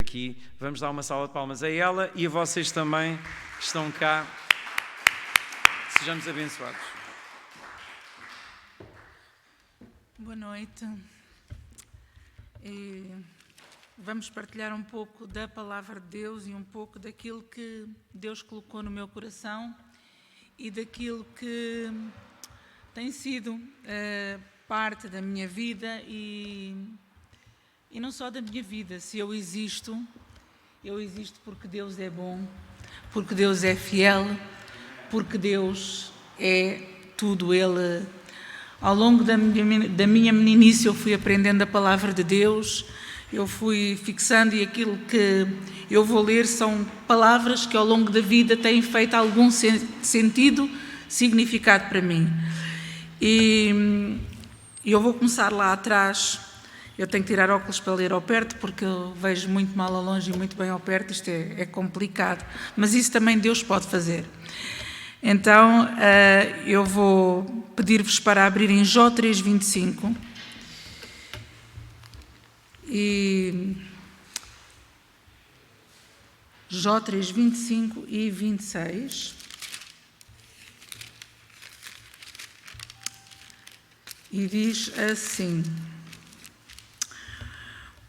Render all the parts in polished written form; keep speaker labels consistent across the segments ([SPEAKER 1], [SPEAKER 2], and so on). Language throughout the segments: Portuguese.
[SPEAKER 1] aqui. Vamos dar uma salva de palmas a ela e a vocês também que estão cá. Sejamos abençoados.
[SPEAKER 2] Boa noite. Vamos partilhar um pouco da palavra de Deus e um pouco daquilo que Deus colocou no meu coração e daquilo que tem sido parte da minha vida e não só da minha vida. Se eu existo porque Deus é bom, porque Deus é fiel, porque Deus é tudo. Ele, ao longo da minha meninice, eu fui aprendendo a palavra de Deus, eu fui fixando, e aquilo que eu vou ler são palavras que ao longo da vida têm feito algum sentido, significado para mim. E eu vou começar lá atrás. Eu tenho que tirar óculos para ler ao perto, porque eu vejo muito mal ao longe e muito bem ao perto. Isto é complicado, mas isso também Deus pode fazer. Então, eu vou pedir-vos para abrirem Jó 3:25. E Jó 3:25 e 26. E diz assim: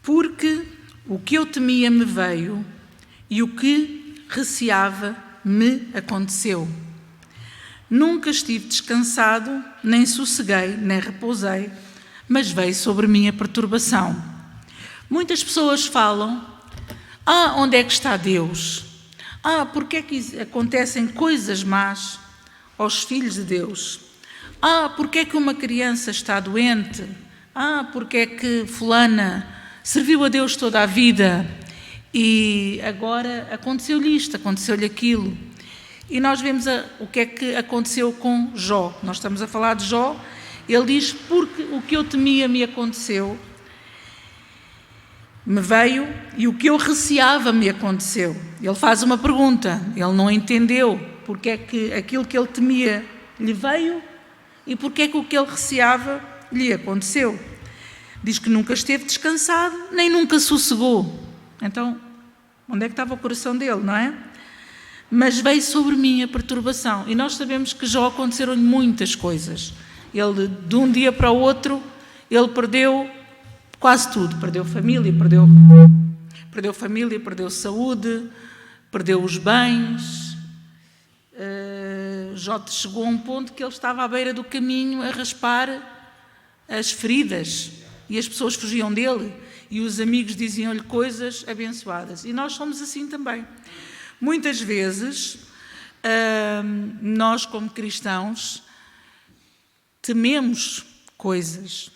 [SPEAKER 2] porque o que eu temia me veio, e o que receava me aconteceu. Nunca estive descansado, nem sosseguei, nem repousei, mas veio sobre mim a perturbação. Muitas pessoas falam: onde é que está Deus? Porque é que acontecem coisas más aos filhos de Deus? Porque é que uma criança está doente? Porque é que fulana serviu a Deus toda a vida e agora aconteceu-lhe isto, aconteceu-lhe aquilo? E nós vemos o que é que aconteceu com Jó. Nós estamos a falar de Jó. Ele diz: porque o que eu temia me aconteceu, me veio, e o que eu receava me aconteceu. Ele faz uma pergunta, ele não entendeu porque é que aquilo que ele temia lhe veio e porque é que o que ele receava lhe aconteceu. Diz que nunca esteve descansado, nem nunca sossegou. Então, onde é que estava o coração dele, não é? Mas veio sobre mim a perturbação. E nós sabemos que Jó aconteceram-lhe muitas coisas. Ele, de um dia para o outro, ele perdeu quase tudo. Perdeu família, perdeu saúde, perdeu os bens. Jó chegou a um ponto que ele estava à beira do caminho a raspar as feridas e as pessoas fugiam dele e os amigos diziam-lhe coisas abençoadas. E nós somos assim também. Muitas vezes, nós como cristãos tememos coisas,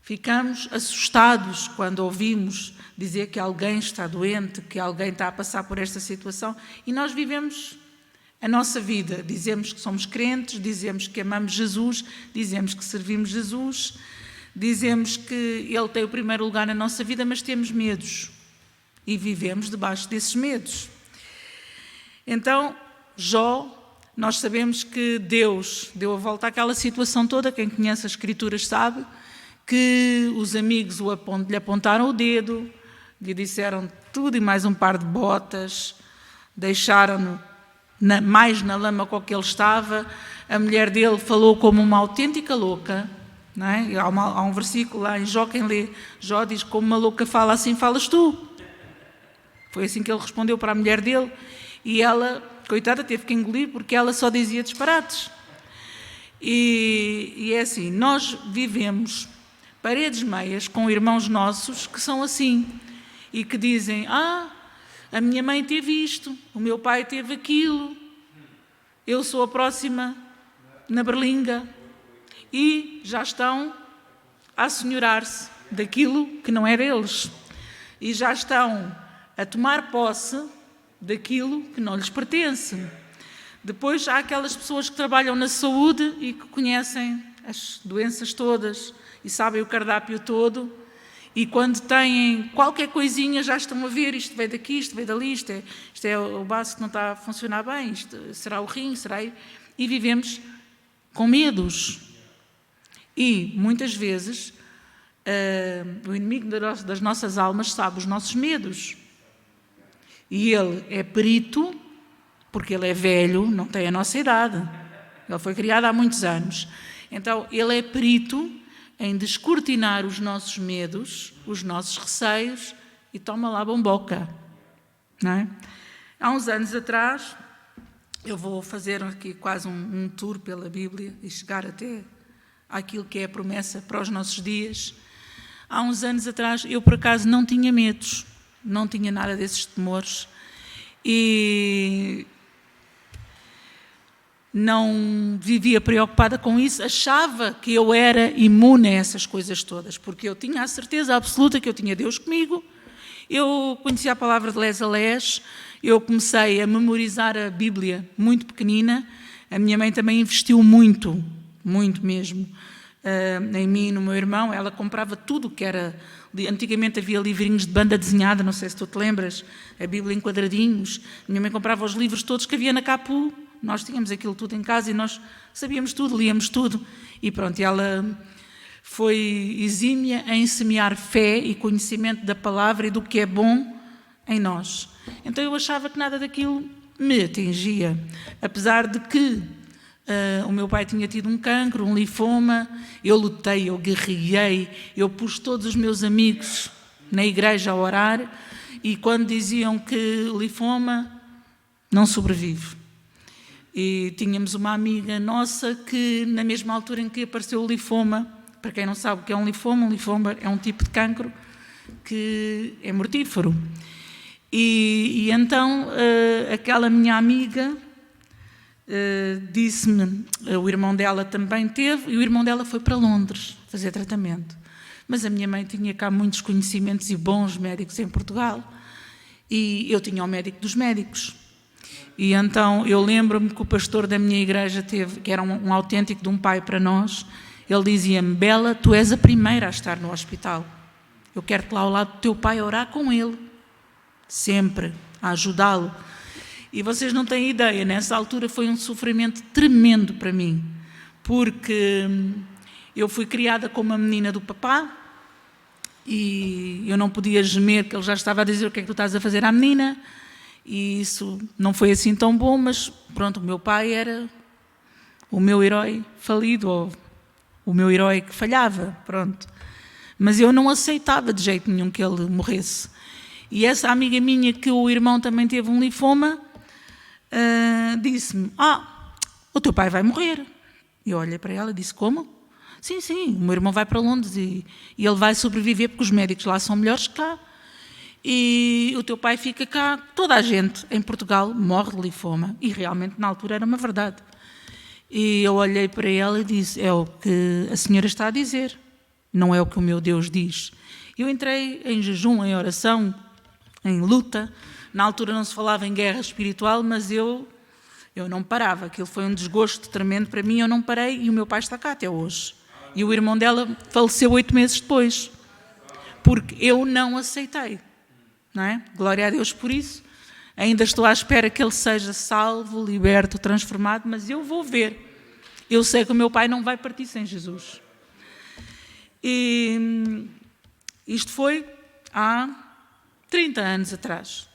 [SPEAKER 2] ficamos assustados quando ouvimos dizer que alguém está doente, que alguém está a passar por esta situação, e nós vivemos a nossa vida, dizemos que somos crentes, dizemos que amamos Jesus, dizemos que servimos Jesus, dizemos que Ele tem o primeiro lugar na nossa vida, mas temos medos e vivemos debaixo desses medos. Então, Jó, nós sabemos que Deus deu a volta àquela situação toda. Quem conhece as Escrituras sabe que os amigos lhe apontaram o dedo, lhe disseram tudo e mais um par de botas, deixaram-no mais na lama com que ele estava. A mulher dele falou como uma autêntica louca, não é? Há um versículo lá em Jó, quem lê Jó diz: como uma louca fala, assim falas tu. Foi assim que ele respondeu para a mulher dele, e ela, coitada, teve que engolir, porque ela só dizia disparates. E é assim, nós vivemos paredes meias com irmãos nossos que são assim, e que dizem: a minha mãe teve isto, o meu pai teve aquilo, eu sou a próxima na berlinga, e já estão a assenhorar-se daquilo que não é deles, e já estão a tomar posse daquilo que não lhes pertence. Depois há aquelas pessoas que trabalham na saúde e que conhecem as doenças todas e sabem o cardápio todo, e quando têm qualquer coisinha já estão a ver: isto veio daqui, isto veio dali, isto é o baço que não está a funcionar bem, isto será o rim, será... E vivemos com medos. E muitas vezes o inimigo das nossas almas sabe os nossos medos. E ele é perito, porque ele é velho, não tem a nossa idade. Ele foi criado há muitos anos. Então, ele é perito em descortinar os nossos medos, os nossos receios, e toma lá bomboca. Não é? Há uns anos atrás, eu vou fazer aqui quase um tour pela Bíblia e chegar até àquilo que é a promessa para os nossos dias. Há uns anos atrás, eu por acaso não tinha medos, não tinha nada desses temores e não vivia preocupada com isso, achava que eu era imune a essas coisas todas, porque eu tinha a certeza absoluta que eu tinha Deus comigo. Eu conhecia a palavra de les a les, eu comecei a memorizar a Bíblia muito pequenina, a minha mãe também investiu muito mesmo, em mim e no meu irmão. Ela comprava tudo que era... Antigamente havia livrinhos de banda desenhada, não sei se tu te lembras, a Bíblia em quadradinhos. Minha mãe comprava os livros todos que havia na Capu, nós tínhamos aquilo tudo em casa e nós sabíamos tudo, líamos tudo. E pronto, ela foi exímia em semear fé e conhecimento da palavra e do que é bom em nós. Então eu achava que nada daquilo me atingia, apesar de que o meu pai tinha tido um cancro, um linfoma. Eu lutei, eu guerreei, eu pus todos os meus amigos na igreja a orar, e quando diziam que linfoma não sobrevive. E tínhamos uma amiga nossa que, na mesma altura em que apareceu o linfoma, para quem não sabe o que é um linfoma é um tipo de cancro que é mortífero. E então aquela minha amiga disse-me, o irmão dela também teve, e o irmão dela foi para Londres fazer tratamento. Mas a minha mãe tinha cá muitos conhecimentos e bons médicos em Portugal, e eu tinha o médico dos médicos. E então eu lembro-me que o pastor da minha igreja teve, que era um autêntico de um pai para nós, ele dizia-me: Bela, tu és a primeira a estar no hospital. Eu quero-te lá ao lado do teu pai a orar com ele, sempre, a ajudá-lo. E vocês não têm ideia, nessa altura foi um sofrimento tremendo para mim, porque eu fui criada como uma menina do papá e eu não podia gemer, que ele já estava a dizer: o que é que tu estás a fazer à menina? E isso não foi assim tão bom, mas pronto, o meu pai era o meu herói falido, ou o meu herói que falhava, pronto. Mas eu não aceitava de jeito nenhum que ele morresse. E essa amiga minha, que o irmão também teve um linfoma, disse-me: o teu pai vai morrer. E eu olhei para ela e disse: como? Sim, o meu irmão vai para Londres e ele vai sobreviver, porque os médicos lá são melhores que cá. E o teu pai fica cá. Toda a gente em Portugal morre de linfoma. E realmente na altura era uma verdade. E eu olhei para ela e disse: é o que a senhora está a dizer, não é o que o meu Deus diz. Eu entrei em jejum, em oração, em luta. Na altura não se falava em guerra espiritual, mas eu não parava. Aquilo foi um desgosto tremendo para mim, eu não parei, e o meu pai está cá até hoje. E o irmão dela faleceu 8 meses depois, porque eu não aceitei. Não é? Glória a Deus por isso. Ainda estou à espera que ele seja salvo, liberto, transformado, mas eu vou ver. Eu sei que o meu pai não vai partir sem Jesus. E isto foi há 30 anos atrás.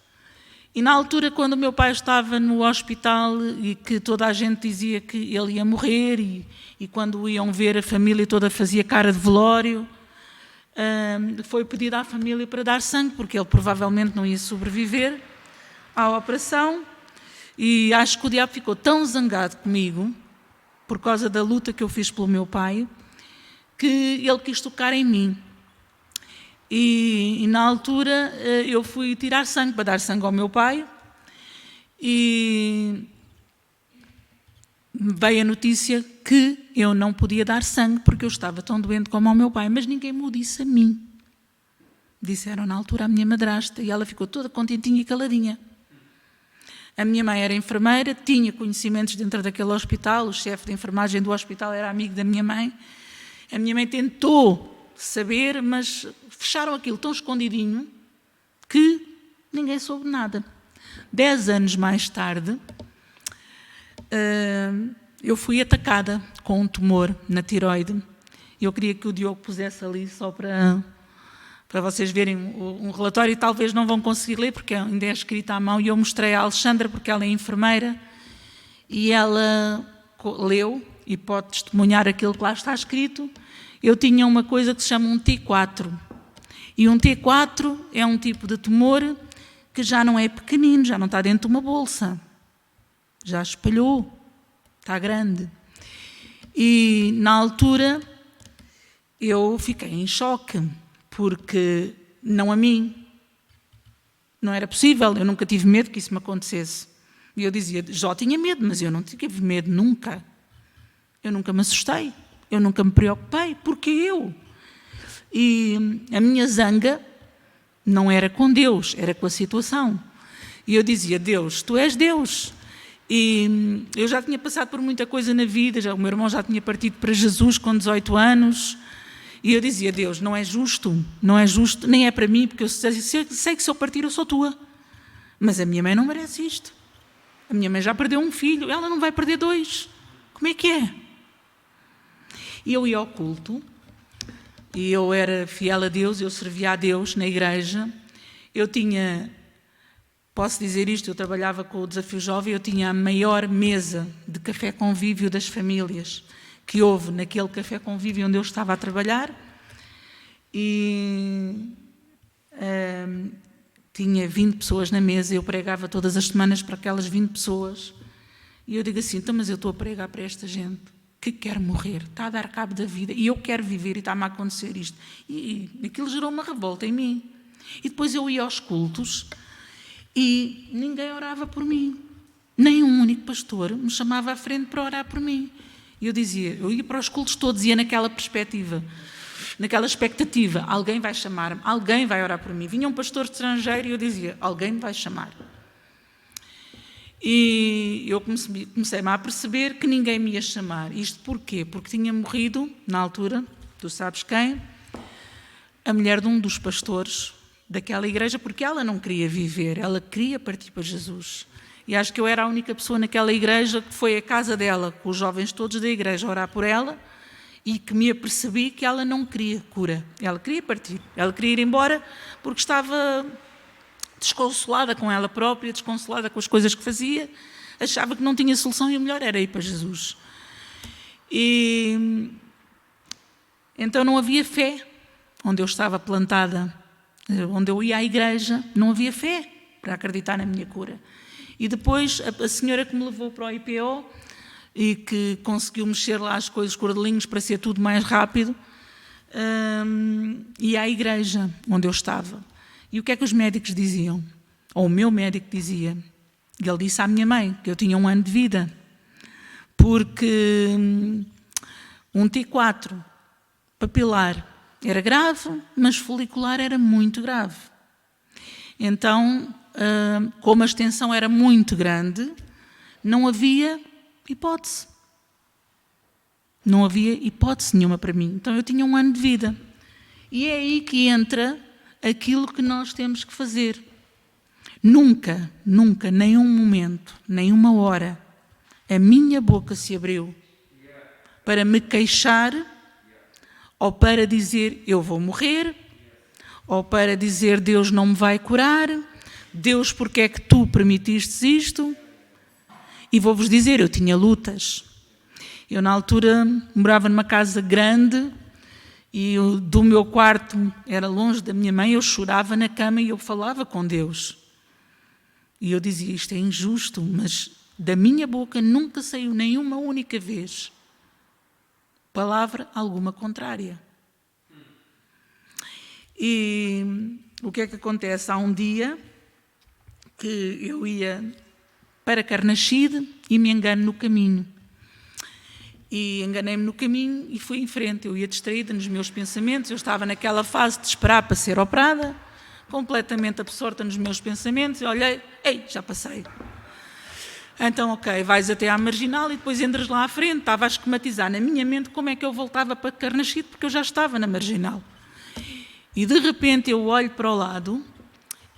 [SPEAKER 2] E na altura, quando o meu pai estava no hospital e que toda a gente dizia que ele ia morrer, e quando o iam ver, a família toda fazia cara de velório, foi pedido à família para dar sangue, porque ele provavelmente não ia sobreviver à operação. E acho que o diabo ficou tão zangado comigo, por causa da luta que eu fiz pelo meu pai, que ele quis tocar em mim. E na altura eu fui tirar sangue, para dar sangue ao meu pai, e veio a notícia que eu não podia dar sangue porque eu estava tão doente como ao meu pai, mas ninguém me o disse a mim. Disseram na altura à minha madrasta, e ela ficou toda contentinha e caladinha. A minha mãe era enfermeira, tinha conhecimentos dentro daquele hospital, o chefe de enfermagem do hospital era amigo da minha mãe. A minha mãe tentou saber, mas fecharam aquilo tão escondidinho que ninguém soube nada. 10 anos mais tarde, eu fui atacada com um tumor na tiroide. Eu queria que o Diogo pusesse ali só para para vocês verem um relatório, e talvez não vão conseguir ler, porque ainda é escrito à mão, e eu mostrei à Alexandra, porque ela é enfermeira, e ela leu, e pode testemunhar aquilo que lá está escrito. Eu tinha uma coisa que se chama um T4, e um T4 é um tipo de tumor que já não é pequenino, já não está dentro de uma bolsa, já espalhou, está grande. E na altura eu fiquei em choque, porque não a mim, não era possível, eu nunca tive medo que isso me acontecesse. E eu dizia, Jó tinha medo, mas eu não tive medo nunca. Eu nunca me assustei, eu nunca me preocupei, porque eu? E a minha zanga não era com Deus, era com a situação. E eu dizia, Deus, tu és Deus. E eu já tinha passado por muita coisa na vida, o meu irmão já tinha partido para Jesus com 18 anos, e eu dizia, Deus, não é justo, nem é para mim, porque eu sei que se eu partir eu sou tua. Mas a minha mãe não merece isto. A minha mãe já perdeu um filho, ela não vai perder 2. Como é que é? E eu ia ao culto, e eu era fiel a Deus, eu servia a Deus na igreja. Eu tinha, posso dizer isto, eu trabalhava com o Desafio Jovem, eu tinha a maior mesa de café convívio das famílias que houve naquele café convívio onde eu estava a trabalhar, e tinha 20 pessoas na mesa, eu pregava todas as semanas para aquelas 20 pessoas, e eu digo assim, então, mas eu estou a pregar para esta gente que quer morrer, está a dar cabo da vida, e eu quero viver, e está-me a acontecer isto. E aquilo gerou uma revolta em mim. E depois eu ia aos cultos, e ninguém orava por mim. Nem um único pastor me chamava à frente para orar por mim. E eu dizia, eu ia para os cultos todos, ia naquela perspectiva, naquela expectativa, alguém vai chamar-me, alguém vai orar por mim. Vinha um pastor estrangeiro e eu dizia, alguém me vai chamar. E eu comecei-me a perceber que ninguém me ia chamar. Isto porquê? Porque tinha morrido, na altura, tu sabes quem, a mulher de um dos pastores daquela igreja, porque ela não queria viver, ela queria partir para Jesus. E acho que eu era a única pessoa naquela igreja que foi à casa dela, com os jovens todos da igreja, orar por ela, e que me apercebi que ela não queria cura. Ela queria partir, ela queria ir embora, porque estava desconsolada com ela própria, desconsolada com as coisas que fazia, achava que não tinha solução e o melhor era ir para Jesus. E então não havia fé onde eu estava plantada, onde eu ia à igreja, não havia fé para acreditar na minha cura. E depois a senhora que me levou para o IPO e que conseguiu mexer lá as coisas, os cordelinhos, para ser tudo mais rápido, ia à igreja onde eu estava. E o que é que os médicos diziam? Ou o meu médico dizia, e ele disse à minha mãe que eu tinha 1 ano de vida, porque um T4 papilar era grave, mas folicular era muito grave. Então, como a extensão era muito grande, não havia hipótese. Não havia hipótese nenhuma para mim. Então eu tinha 1 ano de vida. E é aí que entra aquilo que nós temos que fazer. Nunca, nunca, nenhum momento, nenhuma hora, a minha boca se abriu para me queixar, ou para dizer eu vou morrer, ou para dizer Deus não me vai curar, Deus, porque é que tu permitiste isto? E vou-vos dizer, eu tinha lutas. Eu na altura morava numa casa grande, e do meu quarto era longe da minha mãe, eu chorava na cama e eu falava com Deus. E eu dizia, isto é injusto, mas da minha boca nunca saiu nenhuma única vez palavra alguma contrária. E o que é que acontece? Há um dia que eu ia para Carnaxide e me engano no caminho. E enganei-me no caminho e fui em frente. Eu ia distraída nos meus pensamentos, eu estava naquela fase de esperar para ser operada, completamente absorta nos meus pensamentos, e olhei, ei, já passei. Então, ok, vais até à Marginal e depois entras lá à frente. Estava a esquematizar na minha mente como é que eu voltava para Carnaxide, porque eu já estava na Marginal. E de repente eu olho para o lado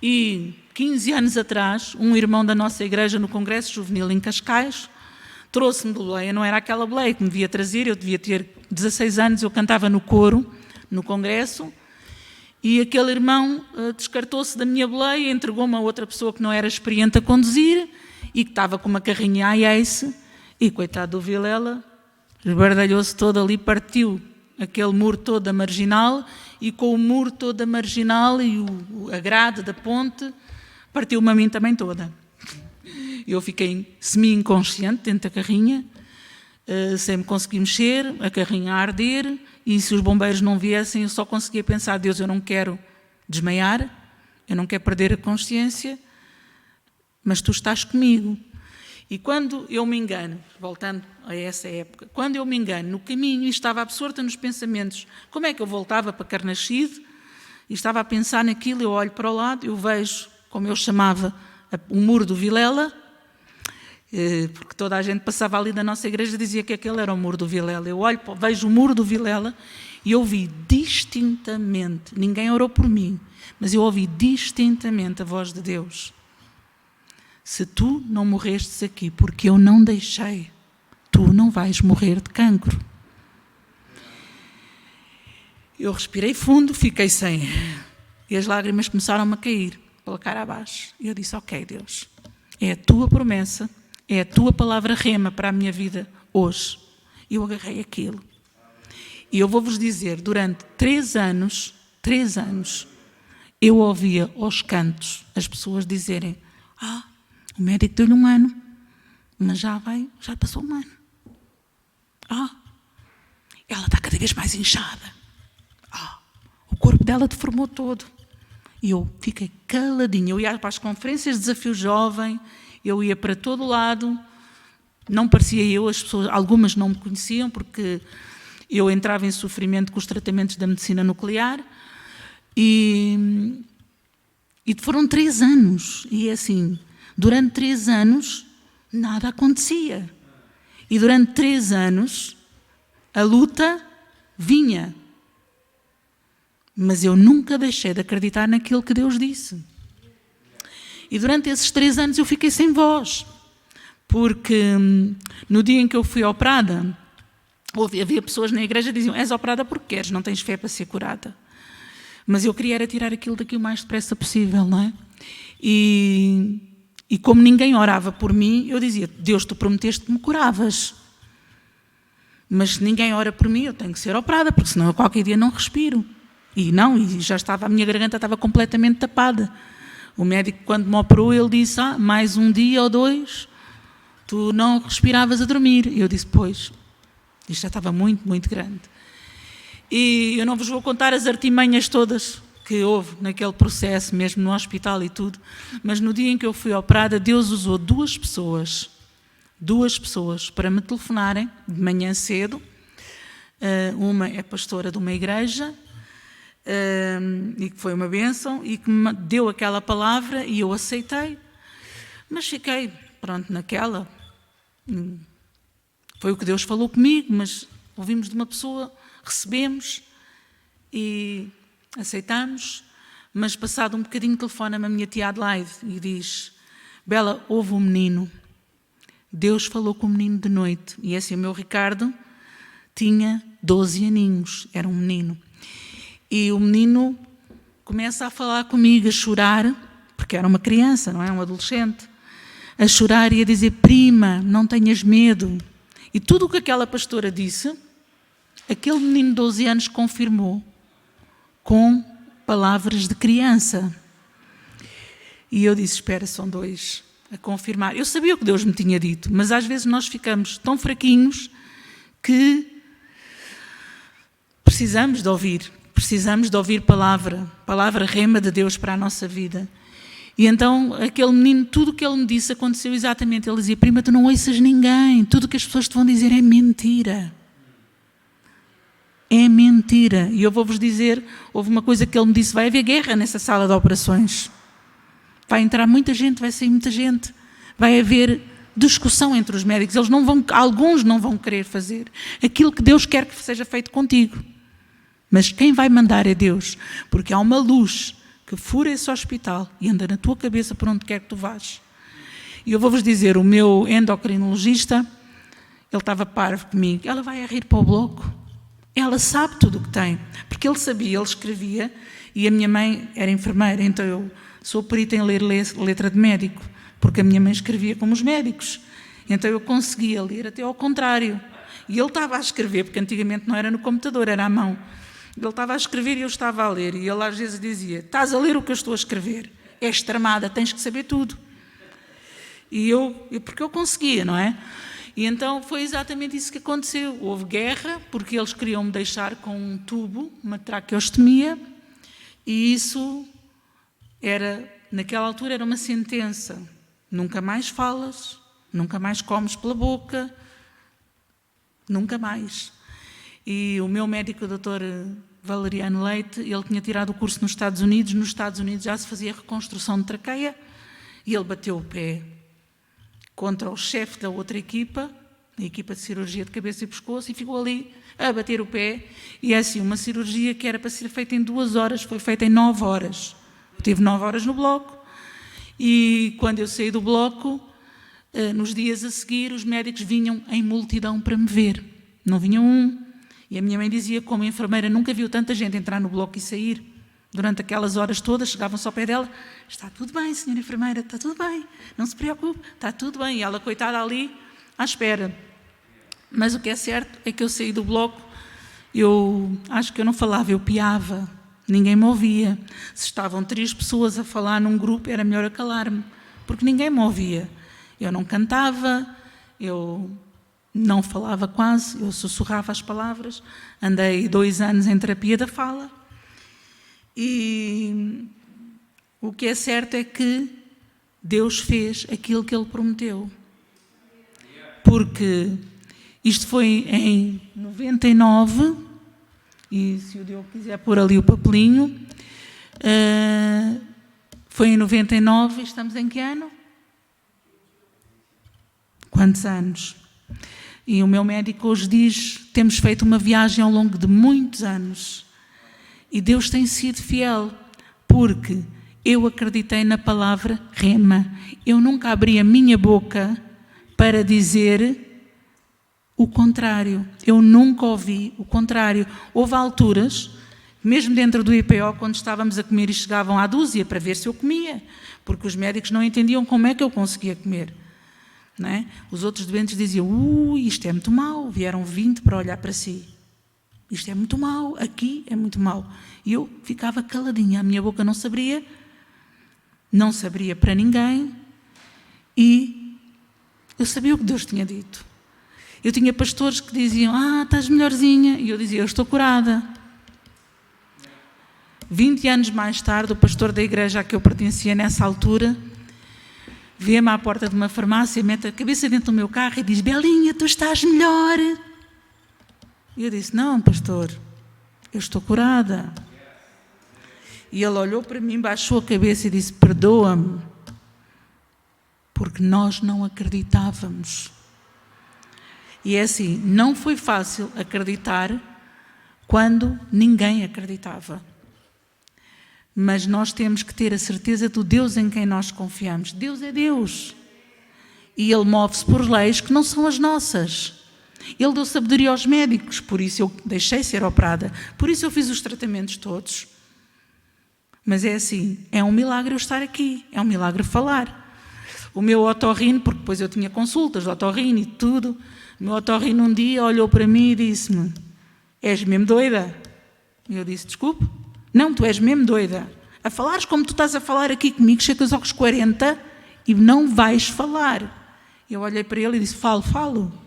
[SPEAKER 2] e 15 anos atrás, um irmão da nossa igreja no Congresso Juvenil em Cascais trouxe-me de boleia, não era aquela boleia que me devia trazer, eu devia ter 16 anos, eu cantava no coro, no Congresso, E aquele irmão descartou-se da minha boleia, entregou-me a outra pessoa que não era experiente a conduzir e que estava com uma carrinha à Ace, e coitado do Vilela, esbardalhou-se todo ali, partiu aquele muro todo da Marginal, e com o muro todo da Marginal e a grade da ponte, partiu-me a mim também toda. Eu fiquei semi-inconsciente dentro da carrinha, sem me conseguir mexer, a carrinha a arder, e se os bombeiros não viessem, eu só conseguia pensar: Deus, eu não quero desmaiar, eu não quero perder a consciência, mas tu estás comigo. E quando eu me engano, voltando a essa época, quando eu me engano no caminho e estava absorta nos pensamentos, como é que eu voltava para Carnaxide, e estava a pensar naquilo, eu olho para o lado, eu vejo, como eu chamava, o muro do Vilela, porque toda a gente passava ali da nossa igreja e dizia que aquele era o muro do Vilela. Eu olho, vejo o muro do Vilela e eu ouvi distintamente, ninguém orou por mim, mas eu ouvi distintamente a voz de Deus: se tu não morrestes aqui porque eu não deixei, tu não vais morrer de cancro. Eu respirei fundo, fiquei sem, e as lágrimas começaram a cair pela cara abaixo. E eu disse: ok, Deus, é a tua promessa, é a tua palavra rema para a minha vida hoje. Eu agarrei aquilo. E eu vou-vos dizer, durante 3 anos, eu ouvia aos cantos as pessoas dizerem: o médico deu-lhe 1 ano, mas já passou 1 ano. Ela está cada vez mais inchada. O corpo dela deformou todo. E eu fiquei caladinha. Eu ia para as conferências de Desafio Jovem, eu ia para todo lado, não parecia eu, as pessoas, algumas não me conheciam, porque eu entrava em sofrimento com os tratamentos da medicina nuclear, e foram 3 anos, e assim, durante 3 anos, nada acontecia. E durante 3 anos, a luta vinha. Mas eu nunca deixei de acreditar naquilo que Deus disse. E durante esses 3 anos eu fiquei sem voz. Porque no dia em que eu fui operada, havia pessoas na igreja que diziam: és operada porque queres, não tens fé para ser curada. Mas eu queria era tirar aquilo daqui o mais depressa possível, não é? E como ninguém orava por mim, eu dizia: Deus, tu prometeste que me curavas. Mas se ninguém ora por mim, eu tenho que ser operada, porque senão eu qualquer dia não respiro. E já estava, a minha garganta estava completamente tapada. O médico, quando me operou, ele disse: mais 1 dia ou 2, tu não respiravas a dormir. E eu disse: pois, isto já estava muito, muito grande. E eu não vos vou contar as artimanhas todas que houve naquele processo, mesmo no hospital e tudo, mas no dia em que eu fui operada, Deus usou 2 pessoas para me telefonarem de manhã cedo. Uma é pastora de uma igreja, e que foi uma bênção, e que me deu aquela palavra e eu aceitei, mas fiquei, pronto, naquela. Foi o que Deus falou comigo, mas ouvimos de uma pessoa, recebemos e aceitamos, mas passado um bocadinho telefona-me a minha tia Adelaide e diz: Bela, houve um menino, Deus falou com o menino de noite. E esse, o meu Ricardo, tinha 12 aninhos, era um menino. E o menino começa a falar comigo, a chorar, porque era uma criança, não é? Um adolescente, a chorar e a dizer: prima, não tenhas medo. E tudo o que aquela pastora disse, aquele menino de 12 anos confirmou, com palavras de criança. E eu disse: espera, são 2 a confirmar. Eu sabia o que Deus me tinha dito, mas às vezes nós ficamos tão fraquinhos que precisamos de ouvir palavra rema de Deus para a nossa vida. E então aquele menino, tudo o que ele me disse aconteceu exatamente. Ele dizia: prima, tu não ouças ninguém, tudo o que as pessoas te vão dizer é mentira. É mentira. E eu vou-vos dizer, houve uma coisa que ele me disse: vai haver guerra nessa sala de operações. Vai entrar muita gente, vai sair muita gente. Vai haver discussão entre os médicos. Alguns não vão querer fazer aquilo que Deus quer que seja feito contigo. Mas quem vai mandar é Deus, porque há uma luz que fura esse hospital e anda na tua cabeça por onde quer que tu vás. E eu vou-vos dizer, o meu endocrinologista, ele estava parvo comigo: ela vai a rir para o bloco, Ela sabe tudo o que tem, porque ele sabia, ele escrevia, e a minha mãe era enfermeira, então eu sou perita em ler letra de médico, porque a minha mãe escrevia como os médicos. Então eu conseguia ler até ao contrário. E ele estava a escrever, porque antigamente não era no computador, era à mão. Ele estava a escrever e eu estava a ler. E ele às vezes dizia, estás a ler o que eu estou a escrever? És tramada, tens que saber tudo. E porque eu conseguia, não é? E então foi exatamente isso que aconteceu. Houve guerra, porque eles queriam me deixar com um tubo, uma traqueostomia, e isso naquela altura era uma sentença. Nunca mais falas, nunca mais comes pela boca, nunca mais. E o meu médico, o Dr. Valeriano Leite, ele tinha tirado o curso nos Estados Unidos já se fazia reconstrução de traqueia, e ele bateu o pé contra o chefe da outra equipa, a equipa de cirurgia de cabeça e pescoço, e ficou ali a bater o pé. E é assim, uma cirurgia que era para ser feita em 2 horas, foi feita em 9 horas. Eu tive 9 horas no bloco, e quando eu saí do bloco, nos dias a seguir, os médicos vinham em multidão para me ver. Não vinha um. E a minha mãe dizia, como enfermeira, nunca viu tanta gente entrar no bloco e sair. Durante aquelas horas todas, chegavam-se ao pé dela, está tudo bem, senhora enfermeira, está tudo bem, não se preocupe, está tudo bem. E ela, coitada, ali, à espera. Mas o que é certo é que eu saí do bloco, eu acho que eu não falava, eu piava, ninguém me ouvia. Se estavam 3 pessoas a falar num grupo, era melhor calar-me, porque ninguém me ouvia. Eu não cantava, eu não falava quase, eu sussurrava as palavras. Andei 2 anos em terapia da fala. E o que é certo é que Deus fez aquilo que Ele prometeu. Porque isto foi em 99, e se o Diogo quiser pôr ali o papelinho, foi em 99, e estamos em que ano? Quantos anos? E o meu médico hoje diz, temos feito uma viagem ao longo de muitos anos. E Deus tem sido fiel, porque eu acreditei na palavra rema. Eu nunca abri a minha boca para dizer o contrário. Eu nunca ouvi o contrário. Houve alturas, mesmo dentro do IPO, quando estávamos a comer e chegavam à dúzia para ver se eu comia, porque os médicos não entendiam como é que eu conseguia comer. Não é? Os outros doentes diziam, isto é muito mau, vieram 20 para olhar para si. Isto é muito mau, aqui é muito mau. E eu ficava caladinha, a minha boca não se abria para ninguém, e eu sabia o que Deus tinha dito. Eu tinha pastores que diziam, estás melhorzinha, e eu dizia, eu estou curada. 20 anos mais tarde, o pastor da igreja a que eu pertencia nessa altura, vê-me à porta de uma farmácia, mete a cabeça dentro do meu carro e diz, Belinha, tu estás melhor. E eu disse, não, pastor, eu estou curada. E ele olhou para mim, baixou a cabeça e disse, perdoa-me, porque nós não acreditávamos. E é assim, não foi fácil acreditar quando ninguém acreditava. Mas nós temos que ter a certeza do Deus em quem nós confiamos. Deus é Deus. E Ele move-se por leis que não são as nossas. Ele deu sabedoria aos médicos, por isso eu deixei ser operada, por isso eu fiz os tratamentos todos. Mas é assim, é um milagre eu estar aqui, é um milagre falar. O meu otorrino, porque depois eu tinha consultas de otorrino e tudo, o meu otorrino um dia olhou para mim e disse-me, és mesmo doida? E eu disse, desculpe, não, tu és mesmo doida. A falares como tu estás a falar aqui comigo, chegas aos 40 e não vais falar. Eu olhei para ele e disse, falo.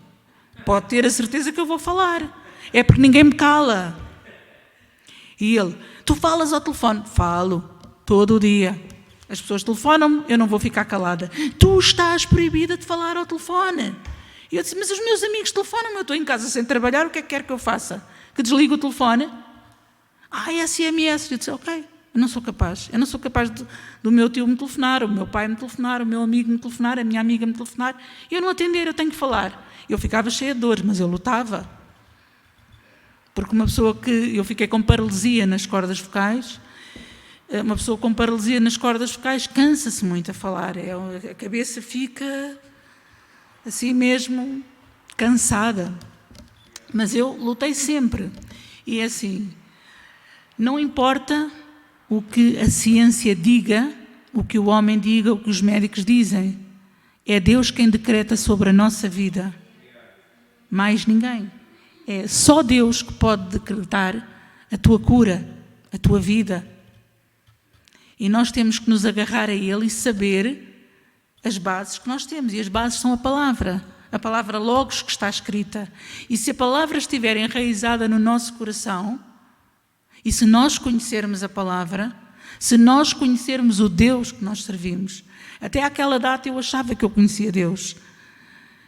[SPEAKER 2] Pode ter a certeza que eu vou falar. É porque ninguém me cala. E ele, tu falas ao telefone? Falo, todo o dia. As pessoas telefonam-me, eu não vou ficar calada. Tu estás proibida de falar ao telefone. E eu disse, mas os meus amigos telefonam-me, eu estou em casa sem trabalhar, o que é que quer que eu faça? Que desligue o telefone? É SMS. Eu disse, ok, eu não sou capaz. Eu não sou capaz do meu tio me telefonar, o meu pai me telefonar, o meu amigo me telefonar, a minha amiga me telefonar. E eu não atender, eu tenho que falar. Eu ficava cheia de dores, mas eu lutava. Porque uma pessoa eu fiquei com paralisia nas cordas vocais, uma pessoa com paralisia nas cordas vocais cansa-se muito a falar, a cabeça fica assim mesmo cansada. Mas eu lutei sempre. E é assim, não importa o que a ciência diga, o que o homem diga, o que os médicos dizem. É Deus quem decreta sobre a nossa vida. Mais ninguém. É só Deus que pode decretar a tua cura, a tua vida. E nós temos que nos agarrar a Ele e saber as bases que nós temos. E as bases são a palavra Logos que está escrita. E se a palavra estiver enraizada no nosso coração, e se nós conhecermos a palavra, se nós conhecermos o Deus que nós servimos, até àquela data eu achava que eu conhecia Deus,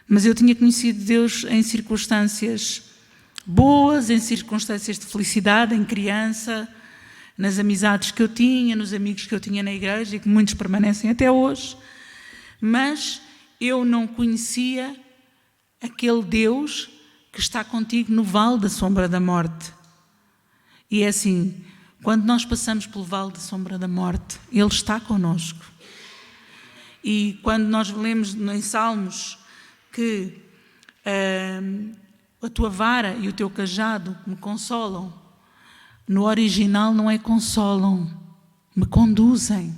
[SPEAKER 2] mas eu tinha conhecido Deus em circunstâncias boas, em circunstâncias de felicidade, em criança, nas amizades que eu tinha, nos amigos que eu tinha na igreja e que muitos permanecem até hoje, mas eu não conhecia aquele Deus que está contigo no vale da sombra da morte. E é assim, quando nós passamos pelo vale da sombra da morte, Ele está connosco. E quando nós lemos em Salmos que a tua vara e o teu cajado me consolam, no original não é consolam, me conduzem.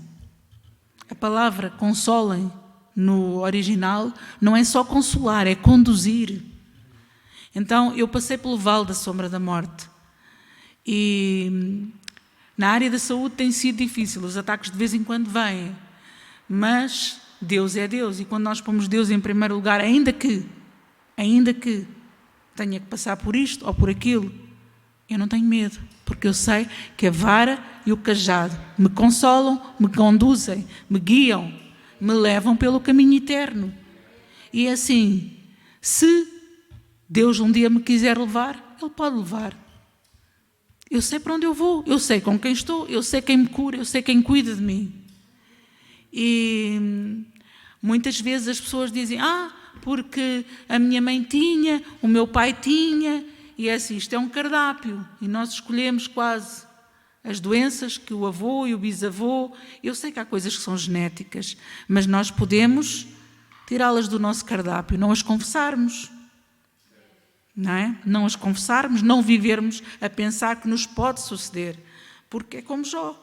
[SPEAKER 2] A palavra consolem no original não é só consolar, é conduzir. Então eu passei pelo vale da sombra da morte e na área da saúde tem sido difícil, os ataques de vez em quando vêm, mas Deus é Deus e quando nós pomos Deus em primeiro lugar, ainda que tenha que passar por isto ou por aquilo, eu não tenho medo, porque eu sei que a vara e o cajado me consolam, me conduzem, me guiam, me levam pelo caminho eterno. E é assim, se Deus um dia me quiser levar, Ele pode levar. Eu sei para onde eu vou, eu sei com quem estou, eu sei quem me cura, eu sei quem cuida de mim. E muitas vezes as pessoas dizem, porque a minha mãe tinha, o meu pai tinha, e é assim, isto é um cardápio, e nós escolhemos quase as doenças que o avô e o bisavô, eu sei que há coisas que são genéticas, mas nós podemos tirá-las do nosso cardápio, não as confessarmos. Não é? Não as confessarmos, não vivermos a pensar que nos pode suceder. Porque é como Jó,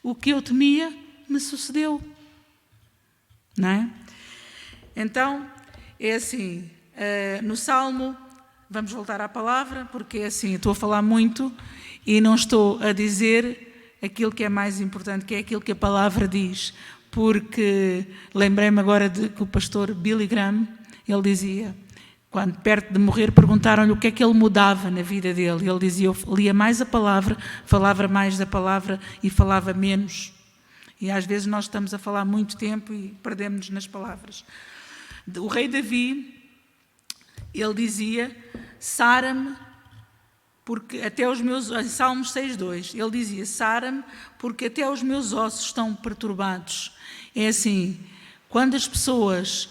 [SPEAKER 2] o que eu temia me sucedeu. Não é? Então, é assim, no Salmo, vamos voltar à palavra, porque é assim, estou a falar muito e não estou a dizer aquilo que é mais importante, que é aquilo que a palavra diz. Porque lembrei-me agora de que o pastor Billy Graham, ele dizia... Quando perto de morrer perguntaram-lhe o que é que ele mudava na vida dele. Ele dizia, eu lia mais a palavra, falava mais da palavra e falava menos. E às vezes nós estamos a falar muito tempo e perdemos-nos nas palavras. O rei Davi, ele dizia, sara-me, porque até os meus... Em Salmos 6:2, ele dizia, sara-me, porque até os meus ossos estão perturbados. É assim, quando as pessoas...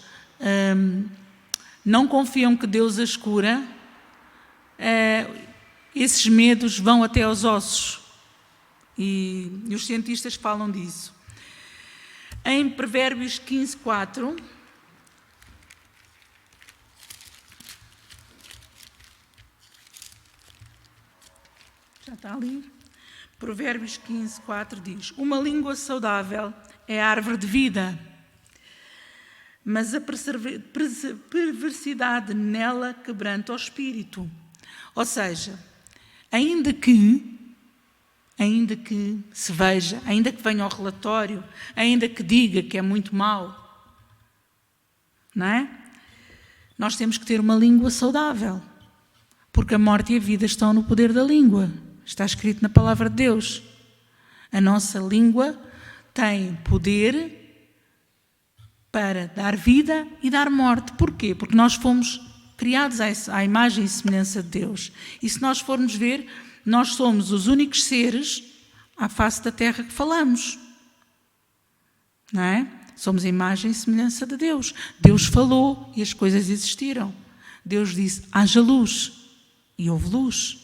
[SPEAKER 2] não confiam que Deus as cura, esses medos vão até aos ossos. E os cientistas falam disso. Em Provérbios 15:4, já está ali, Provérbios 15:4 diz, uma língua saudável é a árvore de vida, mas a perversidade nela quebranta o espírito. Ou seja, ainda que se veja, ainda que venha ao relatório, ainda que diga que é muito mau, não é? Nós temos que ter uma língua saudável, porque a morte e a vida estão no poder da língua. Está escrito na palavra de Deus. A nossa língua tem poder para dar vida e dar morte. Porquê? Porque nós fomos criados à imagem e semelhança de Deus. E se nós formos ver, nós somos os únicos seres à face da terra que falamos. Não é? Somos a imagem e semelhança de Deus. Deus falou e as coisas existiram. Deus disse, haja luz, e houve luz.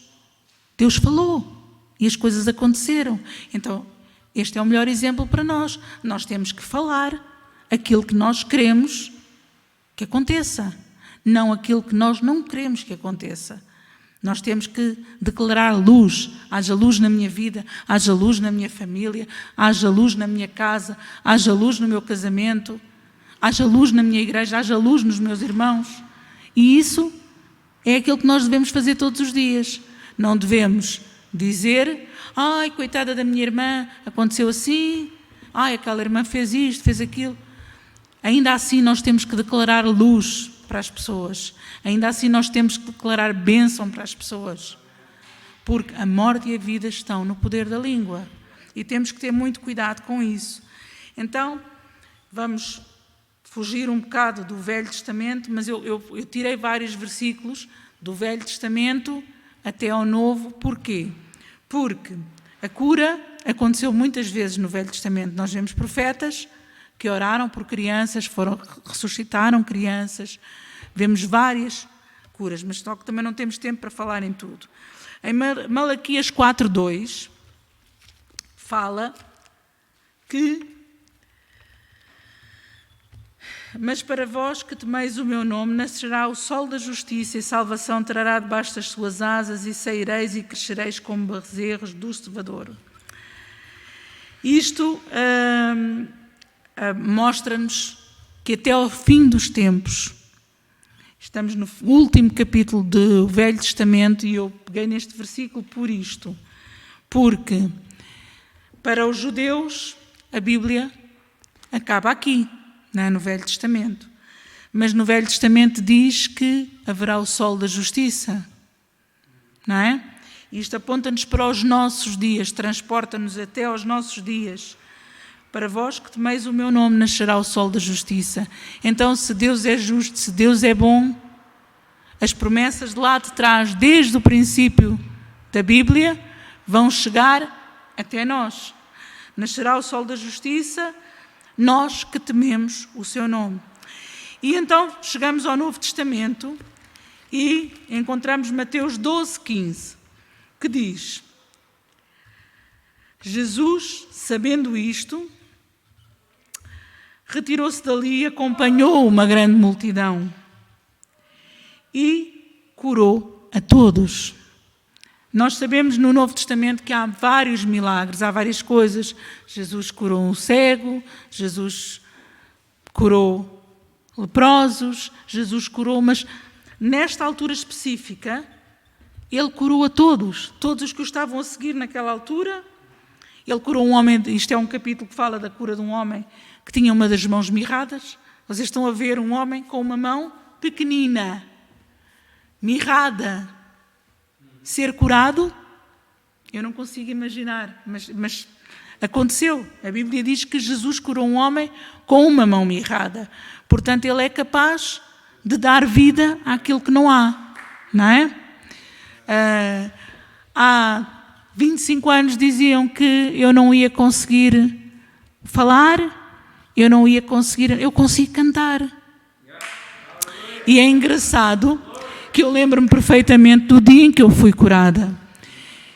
[SPEAKER 2] Deus falou e as coisas aconteceram. Então, este é o melhor exemplo para nós. Nós temos que falar aquilo que nós queremos que aconteça, não aquilo que nós não queremos que aconteça. Nós temos que declarar luz. Haja luz na minha vida, haja luz na minha família, haja luz na minha casa, haja luz no meu casamento, haja luz na minha igreja, haja luz nos meus irmãos. E isso é aquilo que nós devemos fazer todos os dias. Não devemos dizer, ai, coitada da minha irmã, aconteceu assim, ai, aquela irmã fez isto, fez aquilo. Ainda assim nós temos que declarar luz para as pessoas. Ainda assim nós temos que declarar bênção para as pessoas. Porque a morte e a vida estão no poder da língua. E temos que ter muito cuidado com isso. Então, vamos fugir um bocado do Velho Testamento, mas eu tirei vários versículos do Velho Testamento até ao Novo. Porquê? Porque a cura aconteceu muitas vezes no Velho Testamento. Nós vemos profetas que oraram por crianças, ressuscitaram crianças. Vemos várias curas, mas só que também não temos tempo para falar em tudo. Em Malaquias 4:2 fala que: mas para vós que temeis o meu nome, nascerá o sol da justiça, e salvação trará debaixo das suas asas, e saireis e crescereis como bezerros do cevadouro. Isto mostra-nos que até ao fim dos tempos, estamos no último capítulo do Velho Testamento, e eu peguei neste versículo por isto, porque para os judeus a Bíblia acaba aqui, não é? No Velho Testamento. Mas no Velho Testamento diz que haverá o sol da justiça, não é? Isto aponta-nos para os nossos dias, transporta-nos até aos nossos dias. Para vós que temeis o meu nome, nascerá o sol da justiça. Então, se Deus é justo, se Deus é bom, as promessas de lá de trás, desde o princípio da Bíblia, vão chegar até nós. Nascerá o sol da justiça, nós que tememos o seu nome. E então chegamos ao Novo Testamento e encontramos Mateus 12:15, que diz: Jesus, sabendo isto, retirou-se dali e acompanhou uma grande multidão e curou a todos. Nós sabemos no Novo Testamento que há vários milagres, há várias coisas. Jesus curou um cego, Jesus curou leprosos, Jesus curou, mas nesta altura específica, ele curou a todos, todos os que o estavam a seguir naquela altura. Ele curou um homem, isto é um capítulo que fala da cura de um homem que tinha uma das mãos mirradas. Vocês estão a ver um homem com uma mão pequenina, mirrada, ser curado? Eu não consigo imaginar, mas aconteceu. A Bíblia diz que Jesus curou um homem com uma mão mirrada. Portanto, ele é capaz de dar vida àquilo que não há, não é? Há 25 anos diziam que eu não ia conseguir falar, eu consigo cantar. E é engraçado que eu lembro-me perfeitamente do dia em que eu fui curada.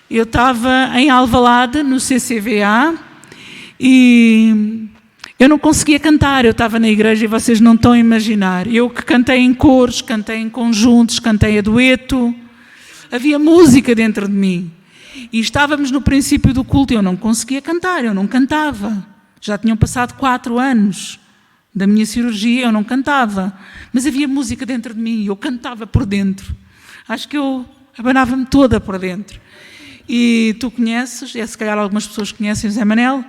[SPEAKER 2] Eu estava em Alvalade, no CCVA, e eu não conseguia cantar. Eu estava na igreja e vocês não estão a imaginar. Eu que cantei em coros, cantei em conjuntos, cantei a dueto. Havia música dentro de mim. E estávamos no princípio do culto, eu não conseguia cantar, eu não cantava. Já tinham passado 4 anos da minha cirurgia, eu não cantava. Mas havia música dentro de mim e eu cantava por dentro. Acho que eu abanava-me toda por dentro. E tu conheces, se calhar algumas pessoas conhecem o Zé Manel,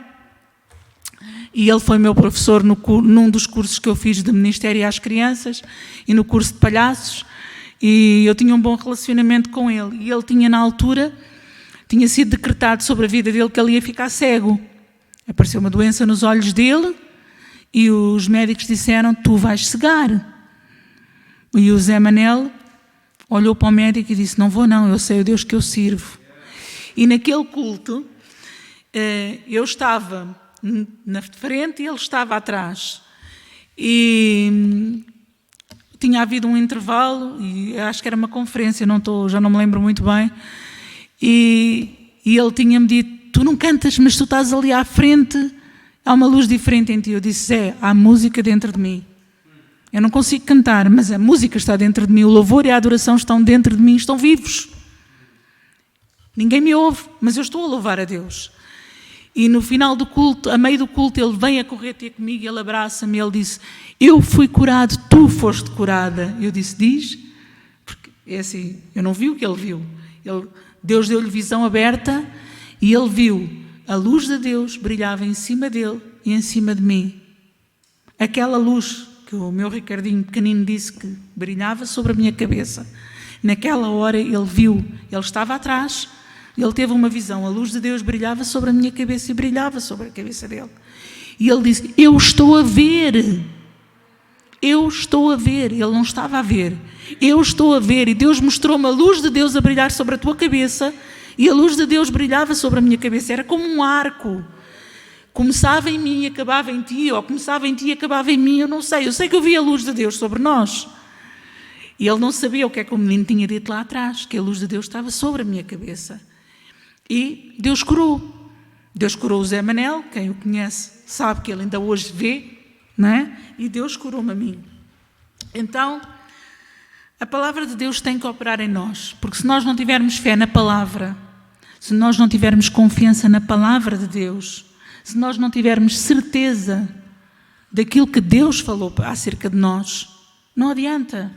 [SPEAKER 2] e ele foi meu professor num dos cursos que eu fiz de Ministério às Crianças e no curso de Palhaços, e eu tinha um bom relacionamento com ele. E ele tinha, na altura, tinha sido decretado sobre a vida dele que ele ia ficar cego. Apareceu uma doença nos olhos dele e os médicos disseram: tu vais cegar. E o Zé Manel olhou para o médico e disse: não vou não, eu sei o Deus que eu sirvo. E naquele culto, eu estava na frente e ele estava atrás. E tinha havido um intervalo, e acho que era uma conferência, já não me lembro muito bem, e ele tinha-me dito: tu não cantas, mas tu estás ali à frente, há uma luz diferente em ti. Eu disse: Zé, há música dentro de mim. Eu não consigo cantar, mas a música está dentro de mim, o louvor e a adoração estão dentro de mim, estão vivos. Ninguém me ouve, mas eu estou a louvar a Deus. E no final do culto, a meio do culto, ele vem a correr ter comigo, ele abraça-me, ele disse, eu fui curado, tu foste curada. Eu disse, diz? Porque é assim, eu não vi o que ele viu. Deus deu-lhe visão aberta e ele viu a luz de Deus brilhava em cima dele e em cima de mim. Aquela luz que o meu Ricardinho pequenino disse que brilhava sobre a minha cabeça. Naquela hora ele viu, ele estava atrás, ele teve uma visão, a luz de Deus brilhava sobre a minha cabeça e brilhava sobre a cabeça dele. E ele disse, eu estou a ver, ele não estava a ver, eu estou a ver, e Deus mostrou-me a luz de Deus a brilhar sobre a tua cabeça, e a luz de Deus brilhava sobre a minha cabeça, era como um arco, começava em mim e acabava em ti, ou começava em ti e acabava em mim, eu sei que eu vi a luz de Deus sobre nós. E ele não sabia o que é que o menino tinha dito lá atrás, que a luz de Deus estava sobre a minha cabeça. E Deus curou o Zé Manel, quem o conhece sabe que ele ainda hoje vê, não é? E Deus curou-me a mim. Então, a palavra de Deus tem que operar em nós, porque se nós não tivermos fé na palavra, se nós não tivermos confiança na palavra de Deus, se nós não tivermos certeza daquilo que Deus falou acerca de nós, não adianta.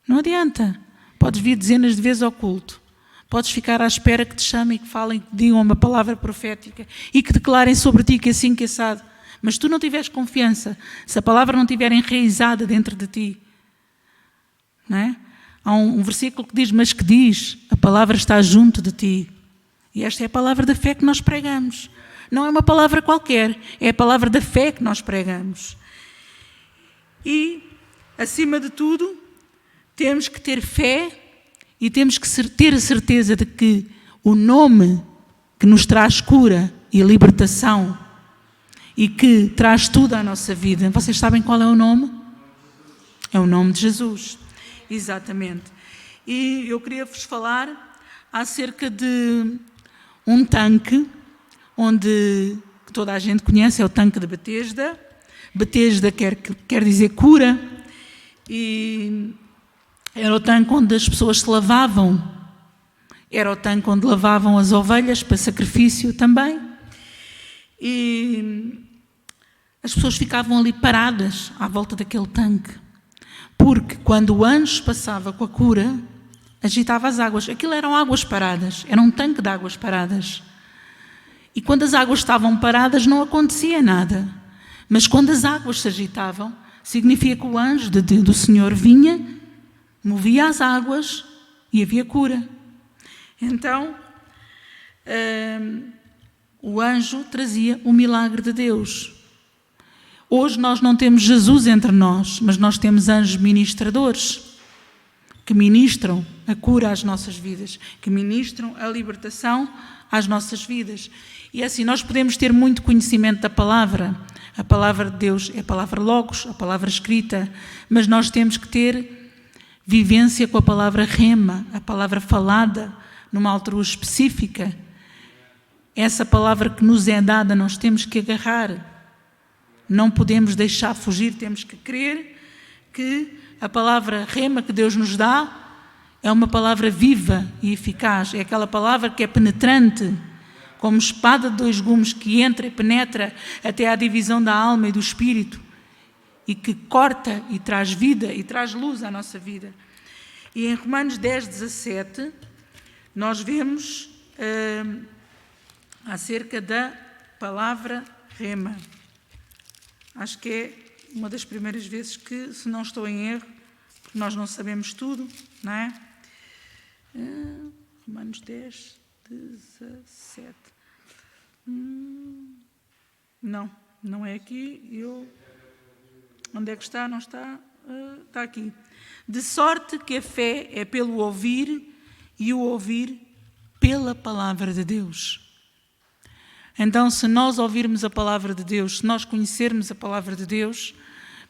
[SPEAKER 2] Não adianta. Podes vir dezenas de vezes ao culto. Podes ficar à espera que te chamem, que falem, que digam uma palavra profética e que declarem sobre ti que assim, que assado. Mas se tu não tiveres confiança, se a palavra não estiver enraizada dentro de ti, não é? Há um versículo que diz, mas que diz, a palavra está junto de ti. E esta é a palavra da fé que nós pregamos. Não é uma palavra qualquer, é a palavra da fé que nós pregamos. E, acima de tudo, temos que ter fé e temos que ter a certeza de que o nome que nos traz cura e libertação e que traz tudo à nossa vida, vocês sabem qual é o nome? É o nome de Jesus. Exatamente. E eu queria vos falar acerca de um tanque, onde toda a gente conhece, é o tanque de Betesda. Betesda quer dizer cura, e era o tanque onde as pessoas se lavavam, era o tanque onde lavavam as ovelhas para sacrifício também, e as pessoas ficavam ali paradas à volta daquele tanque, porque quando o anjo passava com a cura, agitava as águas. Aquilo eram águas paradas, era um tanque de águas paradas. E quando as águas estavam paradas não acontecia nada. Mas quando as águas se agitavam, significa que o anjo do Senhor vinha, movia as águas e havia cura. Então, o anjo trazia o milagre de Deus. Hoje nós não temos Jesus entre nós, mas nós temos anjos ministradores que ministram a cura às nossas vidas, que ministram a libertação às nossas vidas. E assim, nós podemos ter muito conhecimento da palavra. A palavra de Deus é a palavra logos, a palavra escrita, mas nós temos que ter vivência com a palavra rema, a palavra falada, numa altura específica. Essa palavra que nos é dada, nós temos que agarrar. Não podemos deixar fugir, temos que crer que a palavra rema que Deus nos dá é uma palavra viva e eficaz. É aquela palavra que é penetrante, como espada de dois gumes, que entra e penetra até à divisão da alma e do espírito, e que corta e traz vida e traz luz à nossa vida. E em Romanos 10, 17, nós vemos acerca da palavra rema. Acho que é uma das primeiras vezes que, se não estou em erro, porque nós não sabemos tudo, não é? Romanos 10, 17. Não é aqui. Onde é que está? Não está? Está aqui. De sorte que a fé é pelo ouvir e o ouvir pela palavra de Deus. Então, se nós ouvirmos a palavra de Deus, se nós conhecermos a palavra de Deus,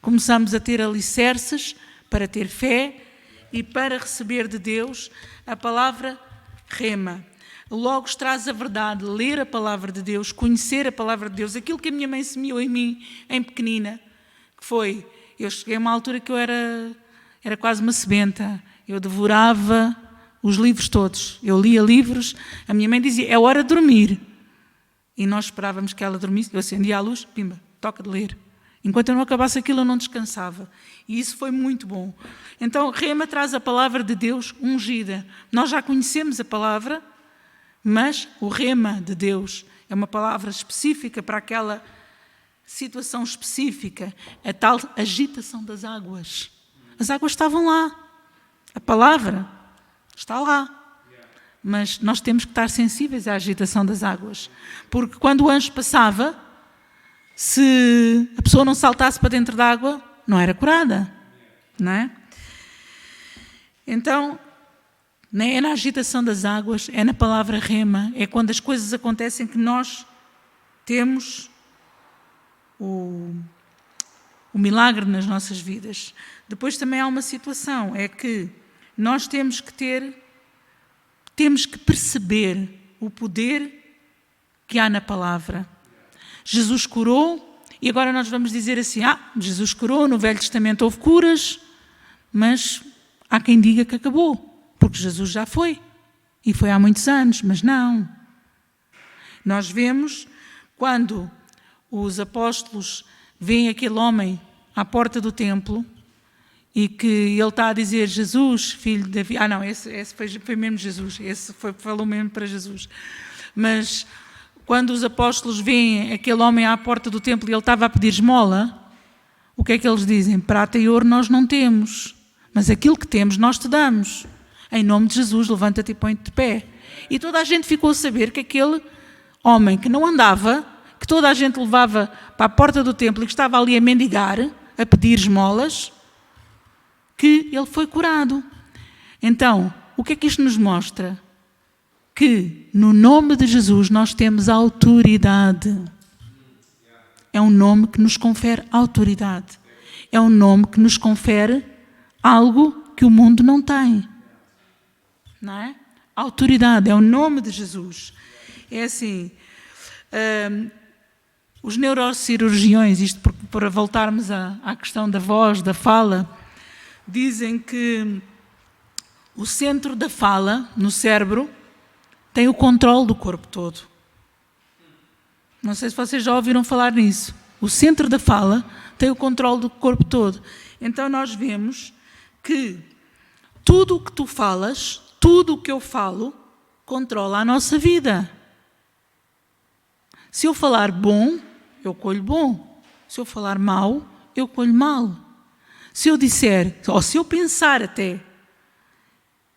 [SPEAKER 2] começamos a ter alicerces para ter fé e para receber de Deus a palavra rema. Logo traz a verdade, ler a palavra de Deus, conhecer a palavra de Deus, aquilo que a minha mãe semeou em mim, em pequenina, que foi, eu cheguei a uma altura que eu era quase uma sebenta, eu devorava os livros todos. Eu lia livros, a minha mãe dizia, é hora de dormir. E nós esperávamos que ela dormisse, eu acendia a luz, pimba, toca de ler. Enquanto eu não acabasse aquilo, eu não descansava. E isso foi muito bom. Então, Rema traz a palavra de Deus ungida. Nós já conhecemos a palavra, mas o Rema de Deus é uma palavra específica para aquela situação específica, a tal agitação das águas. As águas estavam lá. A palavra está lá. Mas nós temos que estar sensíveis à agitação das águas. Porque quando o anjo passava, se a pessoa não saltasse para dentro da água, não era curada. Não é? Então, é na agitação das águas, é na palavra rema, é quando as coisas acontecem que nós temos o milagre nas nossas vidas. Depois também há uma situação, é que nós temos que perceber o poder que há na palavra. Jesus curou, e agora nós vamos dizer assim, Jesus curou, no Velho Testamento houve curas, mas há quem diga que acabou, porque Jesus já foi, e foi há muitos anos, mas não. Nós vemos quando os apóstolos veem aquele homem à porta do templo e que ele está a dizer, Jesus, filho de Davi... não, esse foi mesmo Jesus, falou mesmo para Jesus. Mas quando os apóstolos veem aquele homem à porta do templo e ele estava a pedir esmola, o que é que eles dizem? Prata e ouro nós não temos, mas aquilo que temos nós te damos. Em nome de Jesus, levanta-te e põe-te de pé. E toda a gente ficou a saber que aquele homem que não andava, que toda a gente levava para a porta do templo e que estava ali a mendigar, a pedir esmolas, que ele foi curado. Então, o que é que isto nos mostra? Que no nome de Jesus nós temos autoridade. É um nome que nos confere autoridade. É um nome que nos confere algo que o mundo não tem. Não é? Autoridade, é o nome de Jesus. É assim, os neurocirurgiões, isto para voltarmos à questão da voz, da fala, dizem que o centro da fala, no cérebro, tem o controle do corpo todo. Não sei se vocês já ouviram falar nisso. O centro da fala tem o controle do corpo todo. Então nós vemos que tudo o que tu falas, tudo o que eu falo, controla a nossa vida. Se eu falar bom, eu colho bom. Se eu falar mal, eu colho mal. Se eu disser, ou se eu pensar até,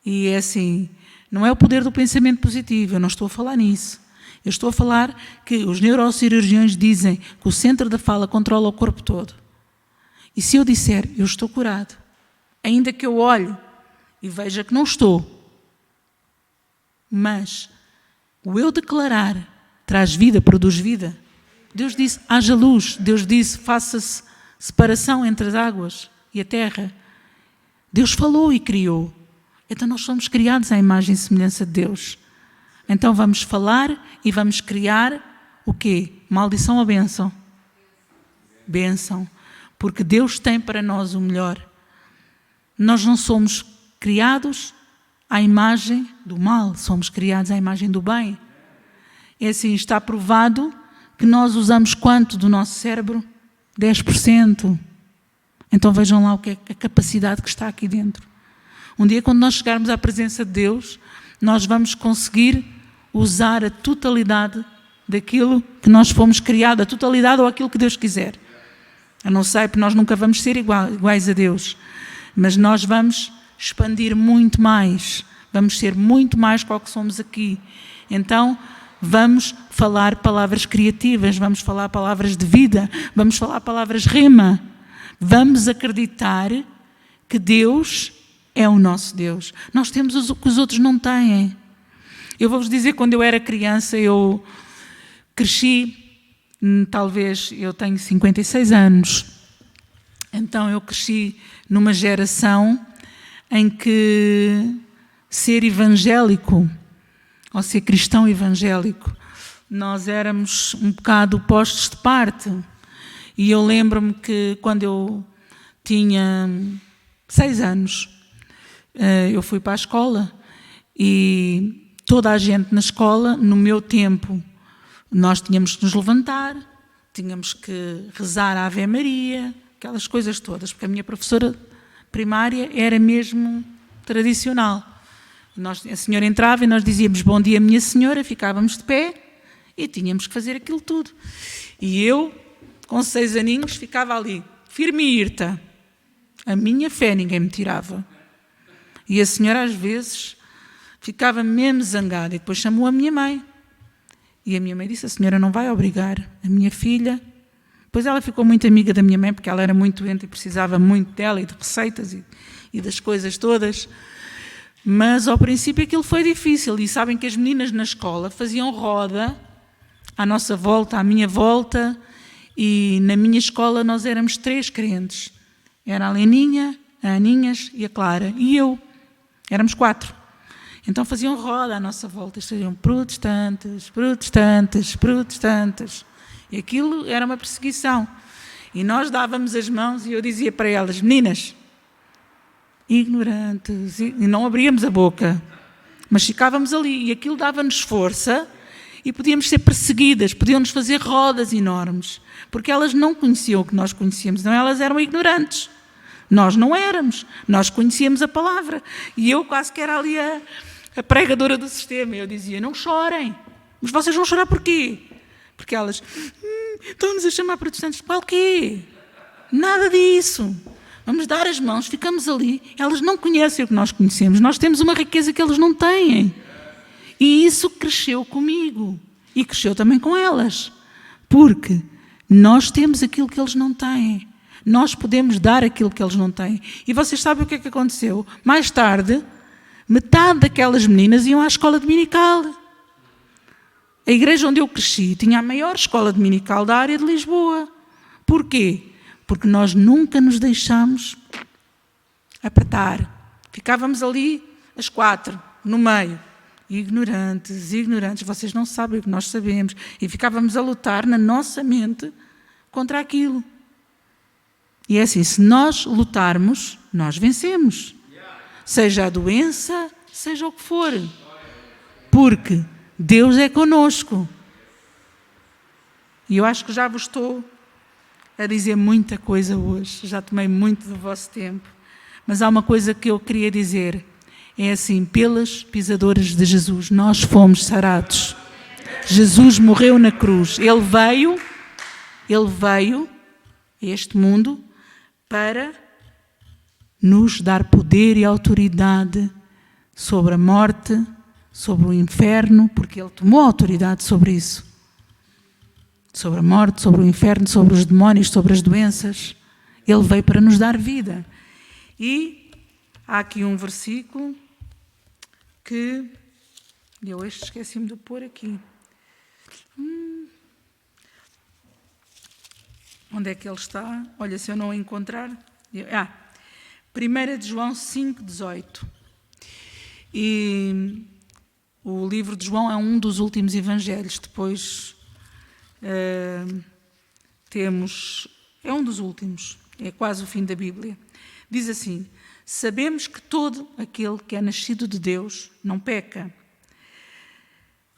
[SPEAKER 2] e é assim, não é o poder do pensamento positivo, eu não estou a falar nisso. Eu estou a falar que os neurocirurgiões dizem que o centro da fala controla o corpo todo. E se eu disser, eu estou curado, ainda que eu olhe e veja que não estou, mas o eu declarar traz vida, produz vida. Deus disse, haja luz. Deus disse, faça-se separação entre as águas e a terra. Deus falou e criou. Então nós somos criados à imagem e semelhança de Deus. Então vamos falar e vamos criar o quê? Maldição ou bênção? Bênção. Porque Deus tem para nós o melhor. Nós não somos criados à imagem do mal, somos criados à imagem do bem. É assim, está provado que nós usamos quanto do nosso cérebro? 10%. Então vejam lá o que é a capacidade que está aqui dentro. Um dia, quando nós chegarmos à presença de Deus, nós vamos conseguir usar a totalidade daquilo que nós fomos criados, a totalidade ou aquilo que Deus quiser. Eu não sei, porque nós nunca vamos ser iguais a Deus, mas nós vamos expandir muito mais, vamos ser muito mais que o que somos aqui. Então, vamos falar palavras criativas, vamos falar palavras de vida, vamos falar palavras rema. Vamos acreditar que Deus é o nosso Deus. Nós temos o que os outros não têm. Eu vou-vos dizer, quando eu era criança, eu cresci, talvez, eu tenho 56 anos, então eu cresci numa geração em que ser evangélico, ou ser cristão evangélico, nós éramos um bocado postos de parte. E eu lembro-me que quando eu tinha 6 anos, eu fui para a escola E toda a gente na escola, no meu tempo, nós tínhamos que nos levantar, tínhamos que rezar a Ave Maria, aquelas coisas todas, porque a minha professora primária era mesmo tradicional. A senhora entrava e nós dizíamos bom dia minha senhora, ficávamos de pé e tínhamos que fazer aquilo tudo. E eu, com 6 aninhos, ficava ali, firme e irta. A minha fé ninguém me tirava. E a senhora às vezes ficava mesmo zangada e depois chamou a minha mãe. E a minha mãe disse, a senhora não vai obrigar a minha filha. Depois ela ficou muito amiga da minha mãe, porque ela era muito doente e precisava muito dela e de receitas e das coisas todas. Mas ao princípio aquilo foi difícil. E sabem que as meninas na escola faziam roda à nossa volta, à minha volta. E na minha escola nós éramos 3 crentes. Era a Leninha, a Aninhas e a Clara. E eu. Éramos 4. Então faziam roda à nossa volta. Estariam protestantes, protestantes, protestantes. E aquilo era uma perseguição. E nós dávamos as mãos e eu dizia para elas, meninas, ignorantes. E não abríamos a boca. Mas ficávamos ali. E aquilo dava-nos força e podíamos ser perseguidas. Podiam-nos fazer rodas enormes. Porque elas não conheciam o que nós conhecíamos. Não, elas eram ignorantes. Nós não éramos. Nós conhecíamos a palavra. E eu quase que era ali a pregadora do sistema. Eu dizia, não chorem. Mas vocês vão chorar porquê? Porque elas, estão-nos a chamar protestantes. Qual quê? Nada disso. Vamos dar as mãos, ficamos ali. Elas não conhecem o que nós conhecemos. Nós temos uma riqueza que eles não têm. E isso cresceu comigo. E cresceu também com elas. Porque nós temos aquilo que eles não têm. Nós podemos dar aquilo que eles não têm. E vocês sabem o que é que aconteceu? Mais tarde, metade daquelas meninas iam à escola dominical. A igreja onde eu cresci tinha a maior escola dominical da área de Lisboa. Porquê? Porque nós nunca nos deixámos apertar. Ficávamos ali, as 4, no meio. Ignorantes, ignorantes. Vocês não sabem o que nós sabemos. E ficávamos a lutar na nossa mente contra aquilo. E é assim, se nós lutarmos, nós vencemos. Seja a doença, seja o que for. Porque Deus é conosco. E eu acho que já vos estou a dizer muita coisa hoje. Já tomei muito do vosso tempo. Mas há uma coisa que eu queria dizer. É assim, pelas pisadoras de Jesus, nós fomos sarados. Jesus morreu na cruz. Ele veio a este mundo para nos dar poder e autoridade sobre a morte, sobre o inferno, porque Ele tomou autoridade sobre isso. Sobre a morte, sobre o inferno, sobre os demónios, sobre as doenças. Ele veio para nos dar vida. E há aqui um versículo que eu esqueci-me de pôr aqui. Onde é que ele está? Olha, se eu não o encontrar... 1 de João 5,18. E o livro de João é um dos últimos evangelhos. Depois temos... É um dos últimos. É quase o fim da Bíblia. Diz assim, sabemos que todo aquele que é nascido de Deus não peca.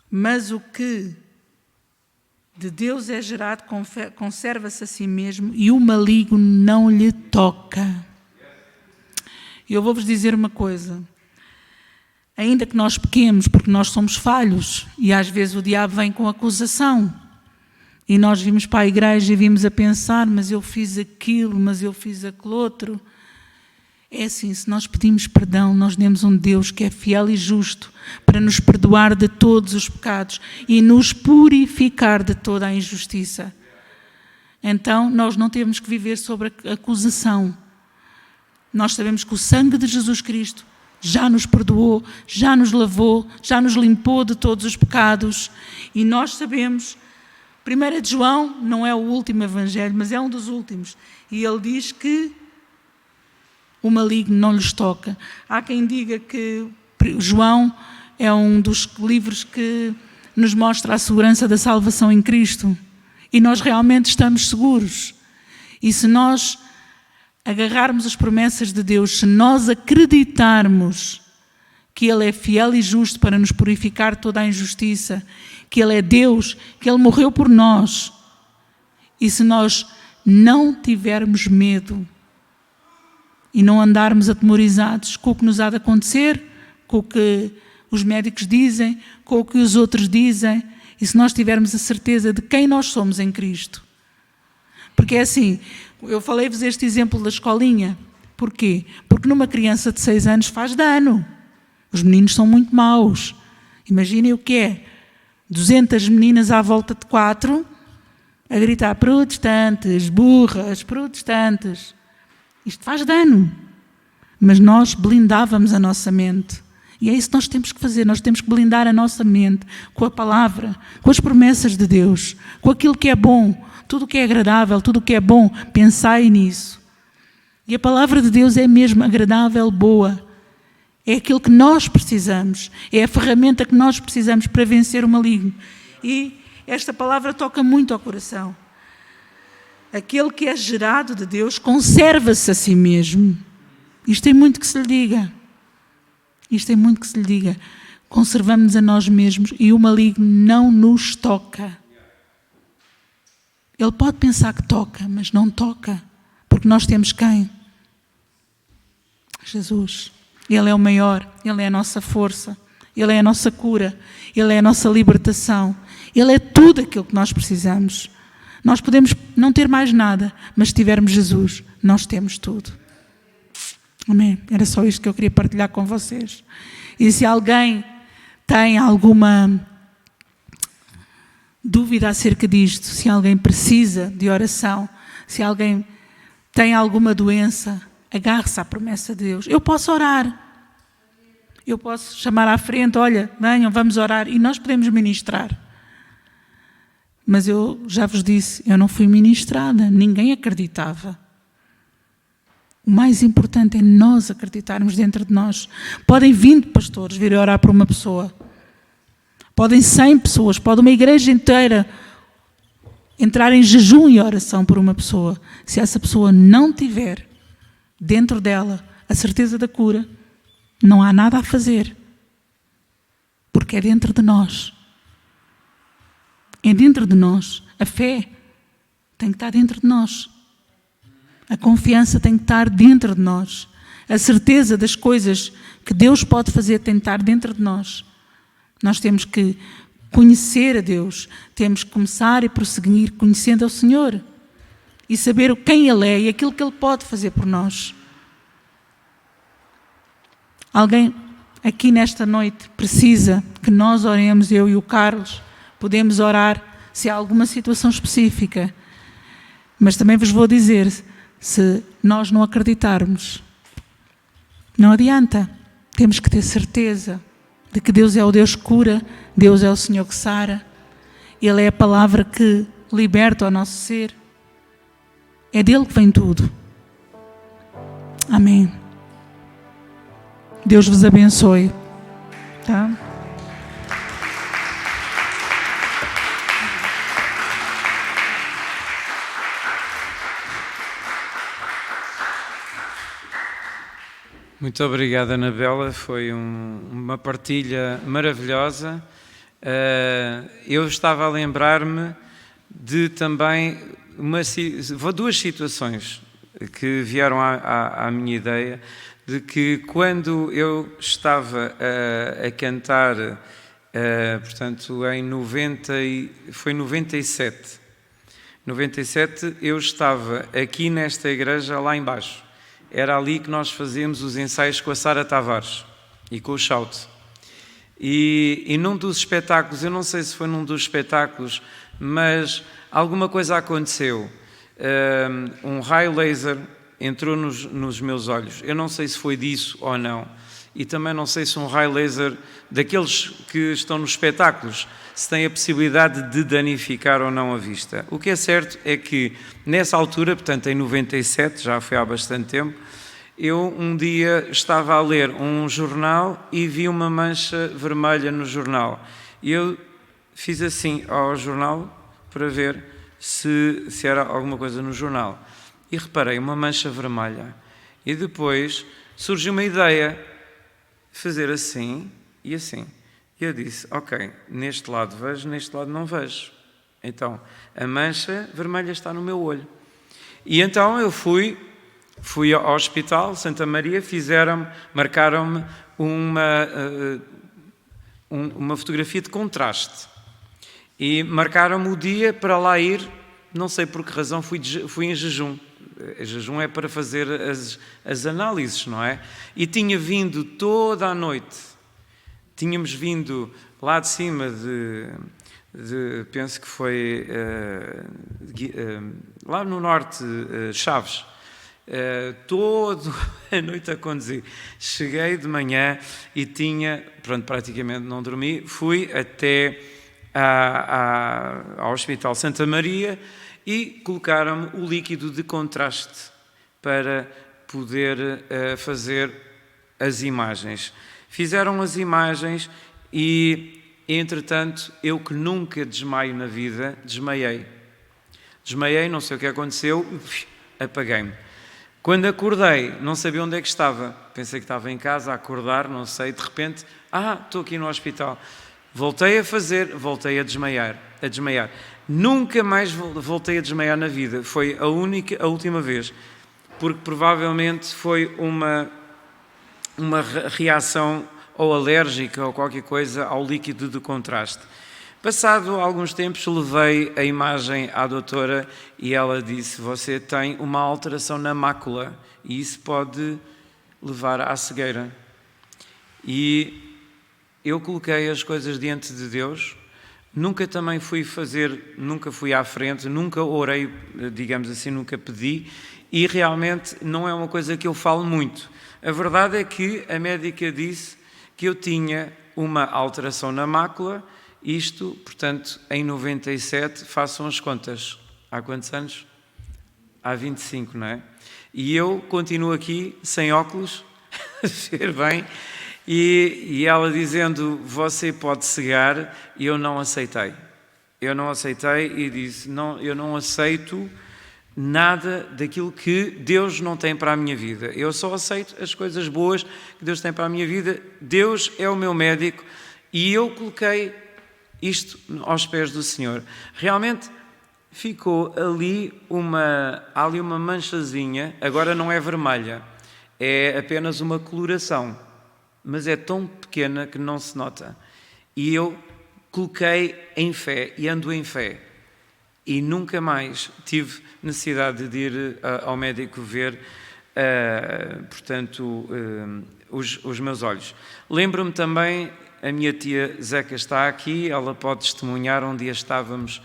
[SPEAKER 2] Mas o que de Deus é gerado conserva-se a si mesmo e o maligno não lhe toca. Eu vou-vos dizer uma coisa. Ainda que nós pequemos, porque nós somos falhos, e às vezes o diabo vem com acusação, e nós vimos para a igreja e vimos a pensar, mas eu fiz aquilo, mas eu fiz aquilo outro. É assim, se nós pedimos perdão, nós temos um Deus que é fiel e justo para nos perdoar de todos os pecados e nos purificar de toda a injustiça. Então, nós não temos que viver sobre a acusação. Nós sabemos que o sangue de Jesus Cristo já nos perdoou, já nos lavou, já nos limpou de todos os pecados. E nós sabemos, 1 de João não é o último evangelho, mas é um dos últimos. E ele diz que o maligno não lhes toca. Há quem diga que João é um dos livros que nos mostra a segurança da salvação em Cristo. E nós realmente estamos seguros. E se nós agarrarmos as promessas de Deus, se nós acreditarmos que Ele é fiel e justo para nos purificar de toda a injustiça, que Ele é Deus, que Ele morreu por nós. E se nós não tivermos medo e não andarmos atemorizados com o que nos há de acontecer, com o que os médicos dizem, com o que os outros dizem, e se nós tivermos a certeza de quem nós somos em Cristo. Porque é assim, eu falei-vos este exemplo da escolinha. Porquê? Porque numa criança de 6 anos faz dano. Os meninos são muito maus. Imaginem o que é. 200 meninas à volta de 4 a gritar protestantes, burras, protestantes. Isto faz dano. Mas nós blindávamos a nossa mente. E é isso que nós temos que fazer. Nós temos que blindar a nossa mente com a palavra, com as promessas de Deus, com aquilo que é bom, tudo o que é agradável, tudo o que é bom. Pensai nisso. E a palavra de Deus é mesmo agradável, boa. É aquilo que nós precisamos. É a ferramenta que nós precisamos para vencer o maligno. E esta palavra toca muito ao coração. Aquele que é gerado de Deus conserva-se a si mesmo. Isto tem muito que se lhe diga. Isto tem muito que se lhe diga. Conservamos-nos a nós mesmos e o maligno não nos toca. Ele pode pensar que toca, mas não toca. Porque nós temos quem? Jesus. Ele é o maior, Ele é a nossa força, Ele é a nossa cura, Ele é a nossa libertação, Ele é tudo aquilo que nós precisamos. Nós podemos não ter mais nada, mas se tivermos Jesus, nós temos tudo. Amém? Era só isto que eu queria partilhar com vocês. E se alguém tem alguma dúvida acerca disto, se alguém precisa de oração, se alguém tem alguma doença, agarre-se à promessa de Deus. Eu posso orar. Eu posso chamar à frente, olha, venham, vamos orar. E nós podemos ministrar. Mas eu já vos disse, eu não fui ministrada. Ninguém acreditava. O mais importante é nós acreditarmos dentro de nós. Podem 20 pastores vir orar por uma pessoa. Podem 100 pessoas. Pode uma igreja inteira entrar em jejum e oração por uma pessoa. Se essa pessoa não tiver dentro dela a certeza da cura, não há nada a fazer. Porque é dentro de nós. É dentro de nós. A fé tem que estar dentro de nós. A confiança tem que estar dentro de nós. A certeza das coisas que Deus pode fazer tem que estar dentro de nós. Nós temos que conhecer a Deus. Temos que começar e prosseguir conhecendo ao Senhor. E saber quem Ele é e aquilo que Ele pode fazer por nós. Alguém aqui nesta noite precisa que nós oremos, eu e o Carlos, podemos orar se há alguma situação específica. Mas também vos vou dizer, se nós não acreditarmos, não adianta. Temos que ter certeza de que Deus é o Deus que cura, Deus é o Senhor que sara, Ele é a palavra que liberta o nosso ser. É dele que vem tudo. Amém. Deus vos abençoe. Tá?
[SPEAKER 1] Muito obrigado, Anabela. Foi uma partilha maravilhosa. Eu estava a lembrar-me de também duas situações que vieram à minha ideia, de que quando eu estava a cantar, portanto, foi 97. 97 eu estava aqui nesta igreja lá embaixo. Era ali que nós fazíamos os ensaios com a Sara Tavares e com o Shout. E num dos espetáculos, eu não sei se foi num dos espetáculos, mas alguma coisa aconteceu. Um raio laser entrou nos meus olhos. Eu não sei se foi disso ou não. E também não sei se um raio laser daqueles que estão nos espetáculos se tem a possibilidade de danificar ou não a vista. O que é certo é que nessa altura, portanto em 97, já foi há bastante tempo, eu um dia estava a ler um jornal e vi uma mancha vermelha no jornal. E eu fiz assim ao jornal para ver se era alguma coisa no jornal. E reparei uma mancha vermelha. E depois surgiu uma ideia. fazer assim e assim. E eu disse, ok, neste lado vejo, neste lado não vejo. Então, a mancha vermelha está no meu olho. E então eu fui ao hospital, Santa Maria, marcaram-me uma fotografia de contraste. E marcaram-me o dia para lá ir, não sei por que razão, fui em jejum. Jejum é para fazer as análises, não é? E tinha vindo toda a noite, tínhamos vindo lá de cima penso que foi lá no norte, Chaves, toda a noite a conduzir. Cheguei de manhã e praticamente não dormi, fui até ao Hospital Santa Maria e colocaram-me o líquido de contraste para poder fazer as imagens. Fizeram as imagens e, entretanto, eu que nunca desmaio na vida, desmaiei. Desmaiei, não sei o que aconteceu, apaguei-me. Quando acordei, não sabia onde é que estava. Pensei que estava em casa a acordar, não sei, de repente, estou aqui no hospital. Voltei a desmaiar. Nunca mais voltei a desmaiar na vida. Foi a última vez. Porque provavelmente foi uma reação ou alérgica ou qualquer coisa ao líquido de contraste. Passado alguns tempos, levei a imagem à doutora e ela disse, você tem uma alteração na mácula e isso pode levar à cegueira. E eu coloquei as coisas diante de Deus, nunca fui à frente, nunca orei, digamos assim, nunca pedi, e realmente não é uma coisa que eu falo muito. A verdade é que a médica disse que eu tinha uma alteração na mácula, isto, portanto, em 97, façam as contas. Há quantos anos? Há 25, não é? E eu continuo aqui, sem óculos, a ver bem, e ela dizendo, você pode cegar, e eu não aceitei. Eu não aceitei e disse, não, eu não aceito nada daquilo que Deus não tem para a minha vida. Eu só aceito as coisas boas que Deus tem para a minha vida. Deus é o meu médico e eu coloquei isto aos pés do Senhor. Realmente ficou ali uma manchazinha, agora não é vermelha, é apenas uma coloração, mas é tão pequena que não se nota. E eu coloquei em fé e ando em fé. E nunca mais tive necessidade de ir ao médico ver, os meus olhos. Lembro-me também, a minha tia Zeca está aqui, ela pode testemunhar, um dia estávamos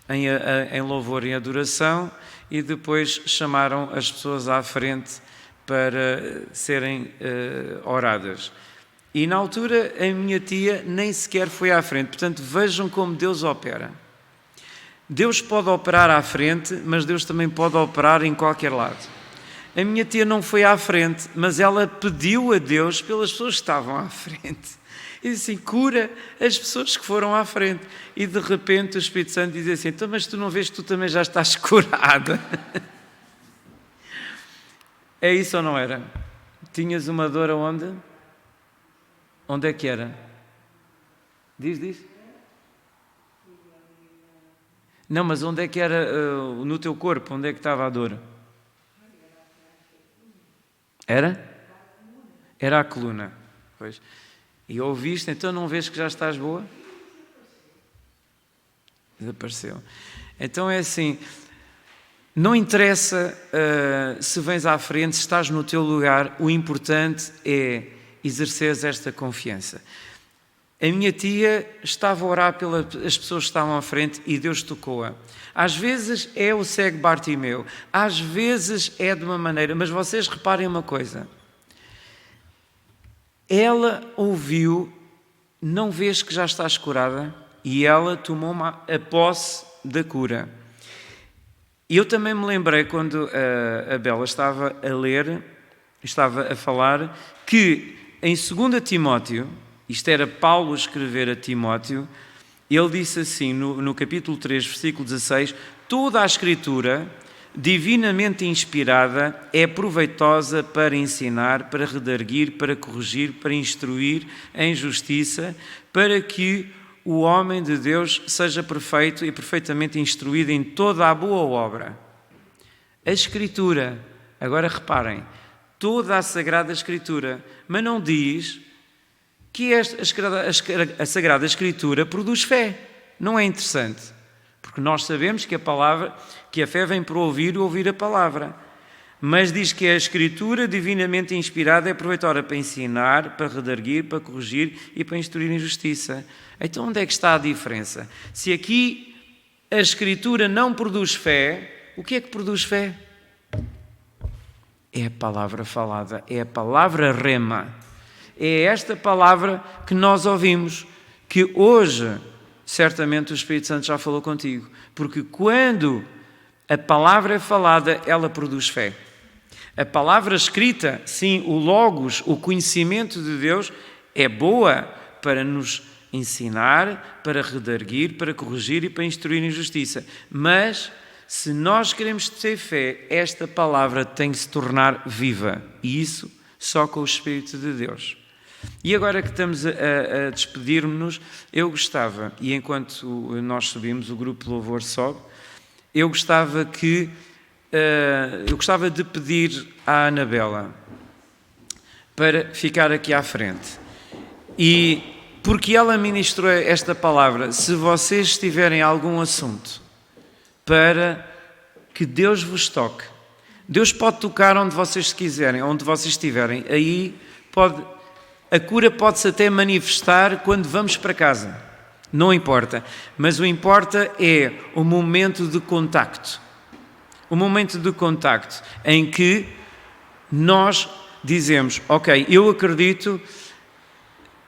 [SPEAKER 1] em louvor e adoração e depois chamaram as pessoas à frente para serem oradas. E na altura a minha tia nem sequer foi à frente, portanto vejam como Deus opera. Deus pode operar à frente, mas Deus também pode operar em qualquer lado. A minha tia não foi à frente, mas ela pediu a Deus pelas pessoas que estavam à frente. E disse assim, cura as pessoas que foram à frente. E de repente o Espírito Santo diz assim, então, mas tu não vês que tu também já estás curada? É isso ou não era? Tinhas uma dor aonde? Onde é que era? Diz. Não, mas onde é que era no teu corpo? Onde é que estava a dor? Era? Era a coluna. Pois. E ouviste, então não vês que já estás boa? Desapareceu. Então é assim, não interessa se vens à frente, se estás no teu lugar, o importante é exerceres esta confiança. A minha tia estava a orar pelas pessoas que estavam à frente e Deus tocou-a. Às vezes é o cego Bartimeu, às vezes é de uma maneira, mas vocês reparem uma coisa. Ela ouviu, não vês que já estás curada? E ela tomou a posse da cura. E eu também me lembrei quando a Bela estava a ler, estava a falar, que em 2 Timóteo, isto era Paulo a escrever a Timóteo, ele disse assim, no capítulo 3, versículo 16, toda a Escritura divinamente inspirada, é proveitosa para ensinar, para redarguir, para corrigir, para instruir em justiça, para que o homem de Deus seja perfeito e perfeitamente instruído em toda a boa obra. A Escritura, agora reparem, toda a Sagrada Escritura, mas não diz que a Sagrada Escritura produz fé. Não é interessante? Porque nós sabemos que a fé vem por ouvir e ouvir a palavra. Mas diz que a Escritura divinamente inspirada é proveitosa para ensinar, para redarguir, para corrigir e para instruir em justiça. Então onde é que está a diferença? Se aqui a Escritura não produz fé, o que é que produz fé? É a palavra falada, é a palavra rema. É esta palavra que nós ouvimos, que hoje certamente o Espírito Santo já falou contigo. Porque quando a palavra é falada, ela produz fé. A palavra escrita, sim, o Logos, o conhecimento de Deus, é boa para nos ensinar, para redarguir, para corrigir e para instruir em justiça. Mas, se nós queremos ter fé, esta palavra tem que se tornar viva. E isso só com o Espírito de Deus. E agora que estamos a despedir-nos, eu gostava, e enquanto nós subimos, o grupo de louvor sobe, eu gostava de pedir à Anabela para ficar aqui à frente. E porque ela ministrou esta palavra, se vocês tiverem algum assunto para que Deus vos toque, Deus pode tocar onde vocês quiserem, onde vocês estiverem, aí a cura pode-se até manifestar quando vamos para casa, não importa, mas o importa é o momento de contacto. O momento de contacto em que nós dizemos, ok, eu acredito,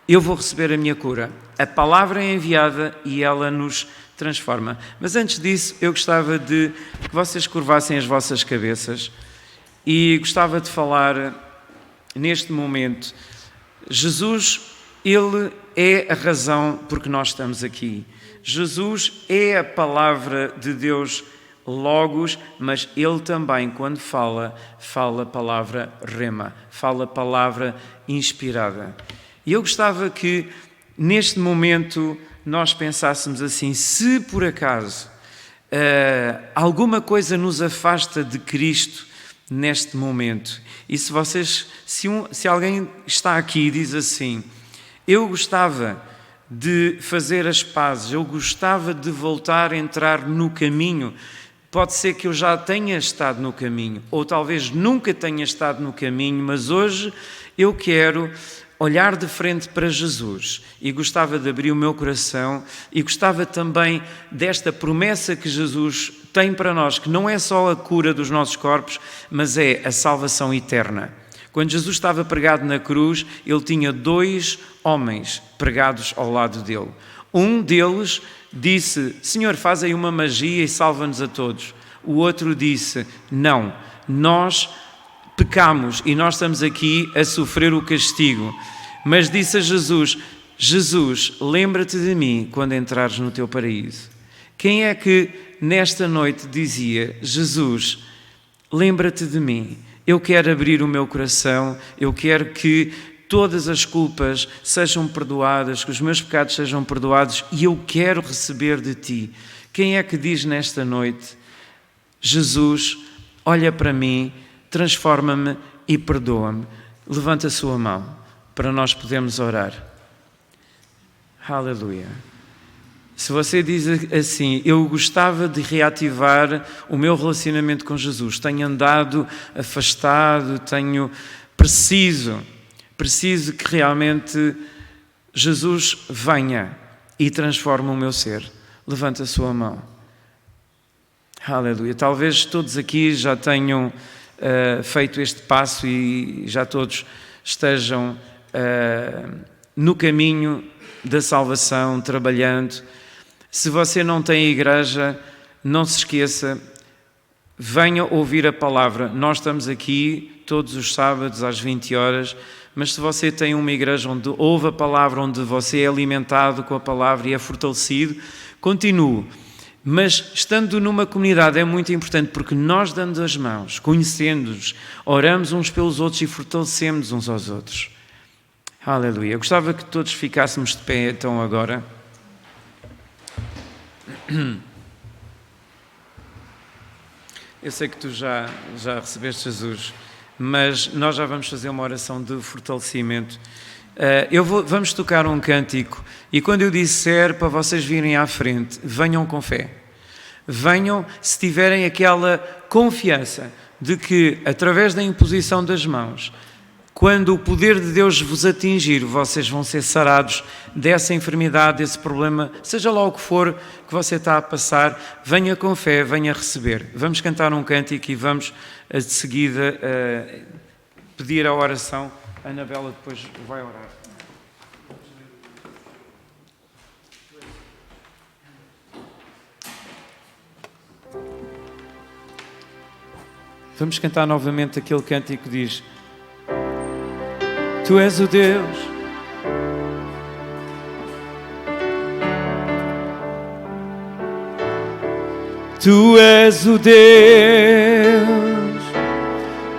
[SPEAKER 1] eu vou receber a minha cura. A palavra é enviada e ela nos transforma. Mas antes disso, eu gostava de que vocês curvassem as vossas cabeças e gostava de falar neste momento. Jesus, Ele é a razão por que nós estamos aqui. Jesus é a palavra de Deus Logos, mas Ele também, quando fala a palavra rema, fala a palavra inspirada. E eu gostava que, neste momento, nós pensássemos assim, se por acaso alguma coisa nos afasta de Cristo neste momento, e se alguém está aqui e diz assim, eu gostava de fazer as pazes, eu gostava de voltar a entrar no caminho, pode ser que eu já tenha estado no caminho, ou talvez nunca tenha estado no caminho, mas hoje eu quero olhar de frente para Jesus e gostava de abrir o meu coração e gostava também desta promessa que Jesus tem para nós, que não é só a cura dos nossos corpos, mas é a salvação eterna. Quando Jesus estava pregado na cruz, ele tinha 2 homens pregados ao lado dele. Um deles disse, Senhor, faz aí uma magia e salva-nos a todos. O outro disse, não, nós pecamos e nós estamos aqui a sofrer o castigo. Mas disse a Jesus, Jesus, lembra-te de mim quando entrares no teu paraíso. Quem é que nesta noite dizia, Jesus, lembra-te de mim, eu quero abrir o meu coração, eu quero que todas as culpas sejam perdoadas, que os meus pecados sejam perdoados e eu quero receber de ti. Quem é que diz nesta noite, Jesus, olha para mim, transforma-me e perdoa-me. Levanta a sua mão para nós podermos orar. Aleluia. Se você diz assim, eu gostava de reativar o meu relacionamento com Jesus, tenho andado afastado, preciso que realmente Jesus venha e transforme o meu ser. Levanta a sua mão. Aleluia. Talvez todos aqui já tenham feito este passo e já todos estejam no caminho da salvação, trabalhando. Se você não tem igreja, não se esqueça, venha ouvir a palavra. Nós estamos aqui todos os sábados às 20 horas, mas se você tem uma igreja onde ouve a palavra, onde você é alimentado com a palavra e é fortalecido, continue. Mas estando numa comunidade é muito importante, porque nós dando as mãos, conhecendo-nos, oramos uns pelos outros e fortalecemos uns aos outros. Aleluia. Eu gostava que todos ficássemos de pé então agora. Eu sei que tu já recebeste Jesus, mas nós já vamos fazer uma oração de fortalecimento. Vamos tocar um cântico e quando eu disser para vocês virem à frente, venham com fé. Venham se tiverem aquela confiança de que através da imposição das mãos, quando o poder de Deus vos atingir, vocês vão ser sarados dessa enfermidade, desse problema, seja lá o que for que você está a passar, venha com fé, venha receber. Vamos cantar um cântico e vamos de seguida pedir a oração. A Anabela depois vai orar. Vamos cantar novamente aquele cântico que diz: Tu és o Deus Tu és o Deus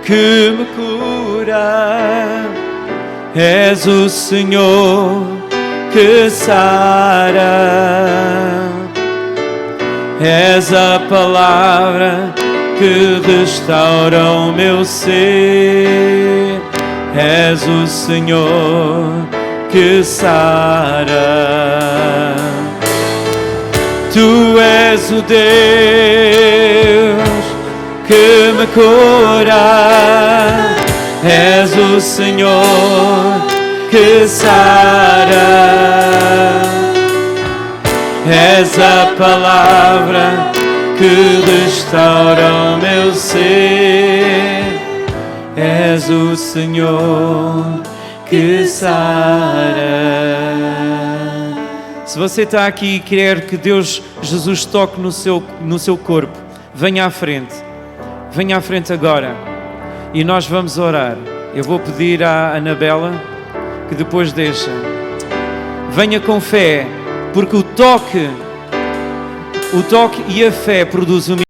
[SPEAKER 1] que me cura, és o Senhor que sara, és a palavra que restaura o meu ser, és o Senhor que sara. Tu és o Deus que me cura, és o Senhor que sara, és a palavra que restaura o meu ser, és o Senhor que sara. Se você está aqui e quer que Jesus toque no seu corpo, venha à frente agora e nós vamos orar. Eu vou pedir à Anabela que depois deixa. Venha com fé, porque o toque e a fé produzem o milagre.